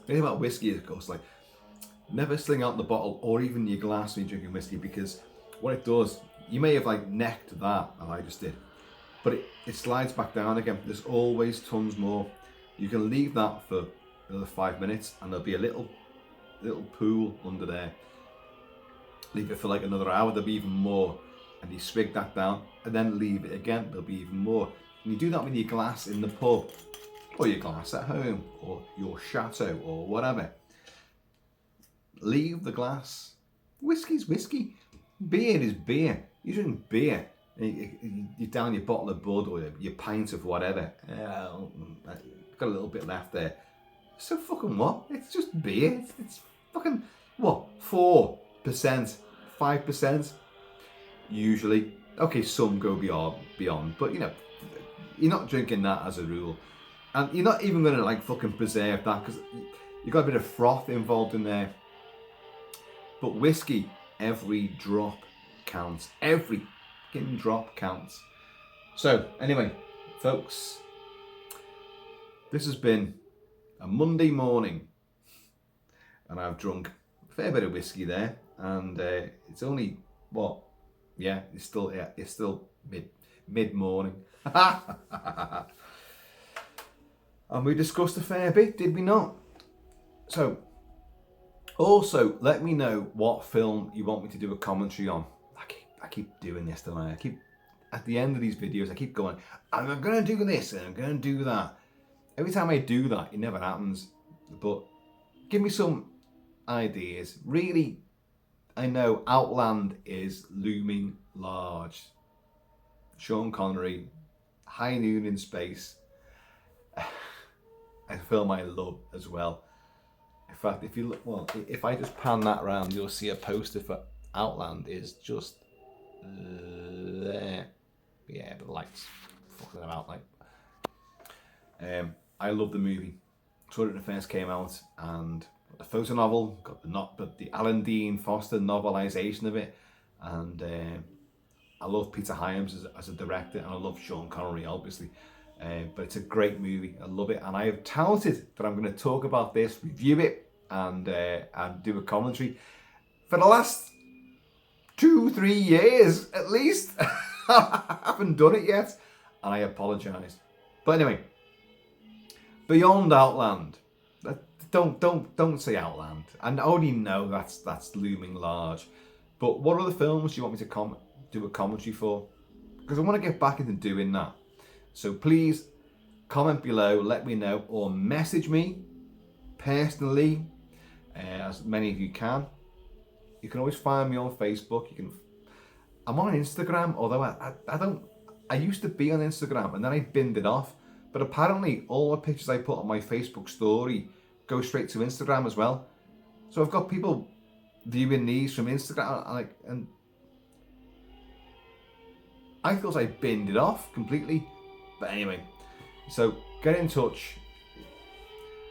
thing about whiskey, of course, like, never sling out the bottle or even your glass when you're drinking whiskey, because what it does, you may have like necked that, as I just did, but it slides back down again. There's always tons more. You can leave that for another 5 minutes and there'll be a little pool under there. Leave it for like another hour, there'll be even more. And you swig that down and then leave it again, there'll be even more. And you do that with your glass in the pub, or your glass at home, or your chateau, or whatever. Leave the glass. Whiskey's whiskey. Beer is beer. You drink beer, you down your bottle of Bud or your pint of whatever. Got a little bit left there. So fucking what? It's just beer. It's fucking, what, 4%, 5%? Usually, Okay, some go beyond, but you know, you're not drinking that as a rule. And you're not even going to like fucking preserve that because you've got a bit of froth involved in there. But whiskey, every drop counts. Every fucking drop counts. So, anyway, folks, this has been a Monday morning. And I've drunk a fair bit of whiskey there. And it's only, what? Yeah, it's still mid-morning. And we discussed a fair bit, did we not? So, also, let me know what film you want me to do a commentary on. I keep doing this, don't I? At the end of these videos, I keep going, I'm going to do this and I'm going to do that. Every time I do that, it never happens. But give me some ideas. Really, I know Outland is looming large. Sean Connery, High Noon in Space. A film I love as well. In fact, if you look, well, if I just pan that around, you'll see a poster for Outland is just there. Yeah, but the lights fucking about like. I love the movie. Saw it when it first came out, and the photo novel got the Alan Dean Foster novelization of it, and I love Peter Hyams as a director, and I love Sean Connery, obviously. But it's a great movie. I love it, and I have touted that I'm going to talk about this, review it, and do a commentary for the last 2-3 years at least. I haven't done it yet, and I apologise. But anyway, beyond Outland, don't say Outland. I already know that's looming large. But what other films do you want me to do a commentary for? Because I want to get back into doing that. So please comment below, let me know, or message me personally, as many of you can. You can always find me on Facebook. I'm on Instagram, although I used to be on Instagram and then I binned it off. But apparently all the pictures I put on my Facebook story go straight to Instagram as well. So I've got people viewing these from Instagram, and I thought I binned it off completely. But anyway, so get in touch.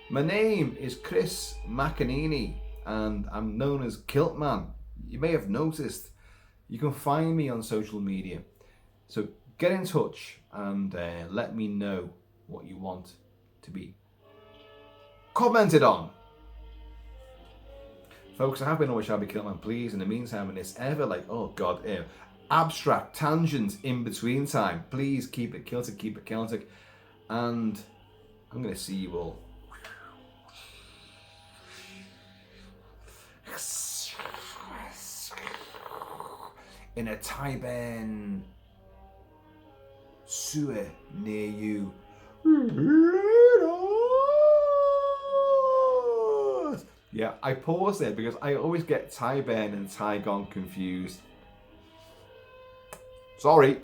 My name is Chris McAnini, and I'm known as Kilt-Man. You may have noticed. You can find me on social media. So get in touch and let me know what you want to be commented on. Folks, I have been always Shabby Kilt-Man. Please, in the meantime, in this ever abstract tangent in between time, please keep it Celtic, and I'm going to see you all in a Tyburn sewer near you. Yeah, I paused there because I always get Tyburn and Tygon confused. Sorry.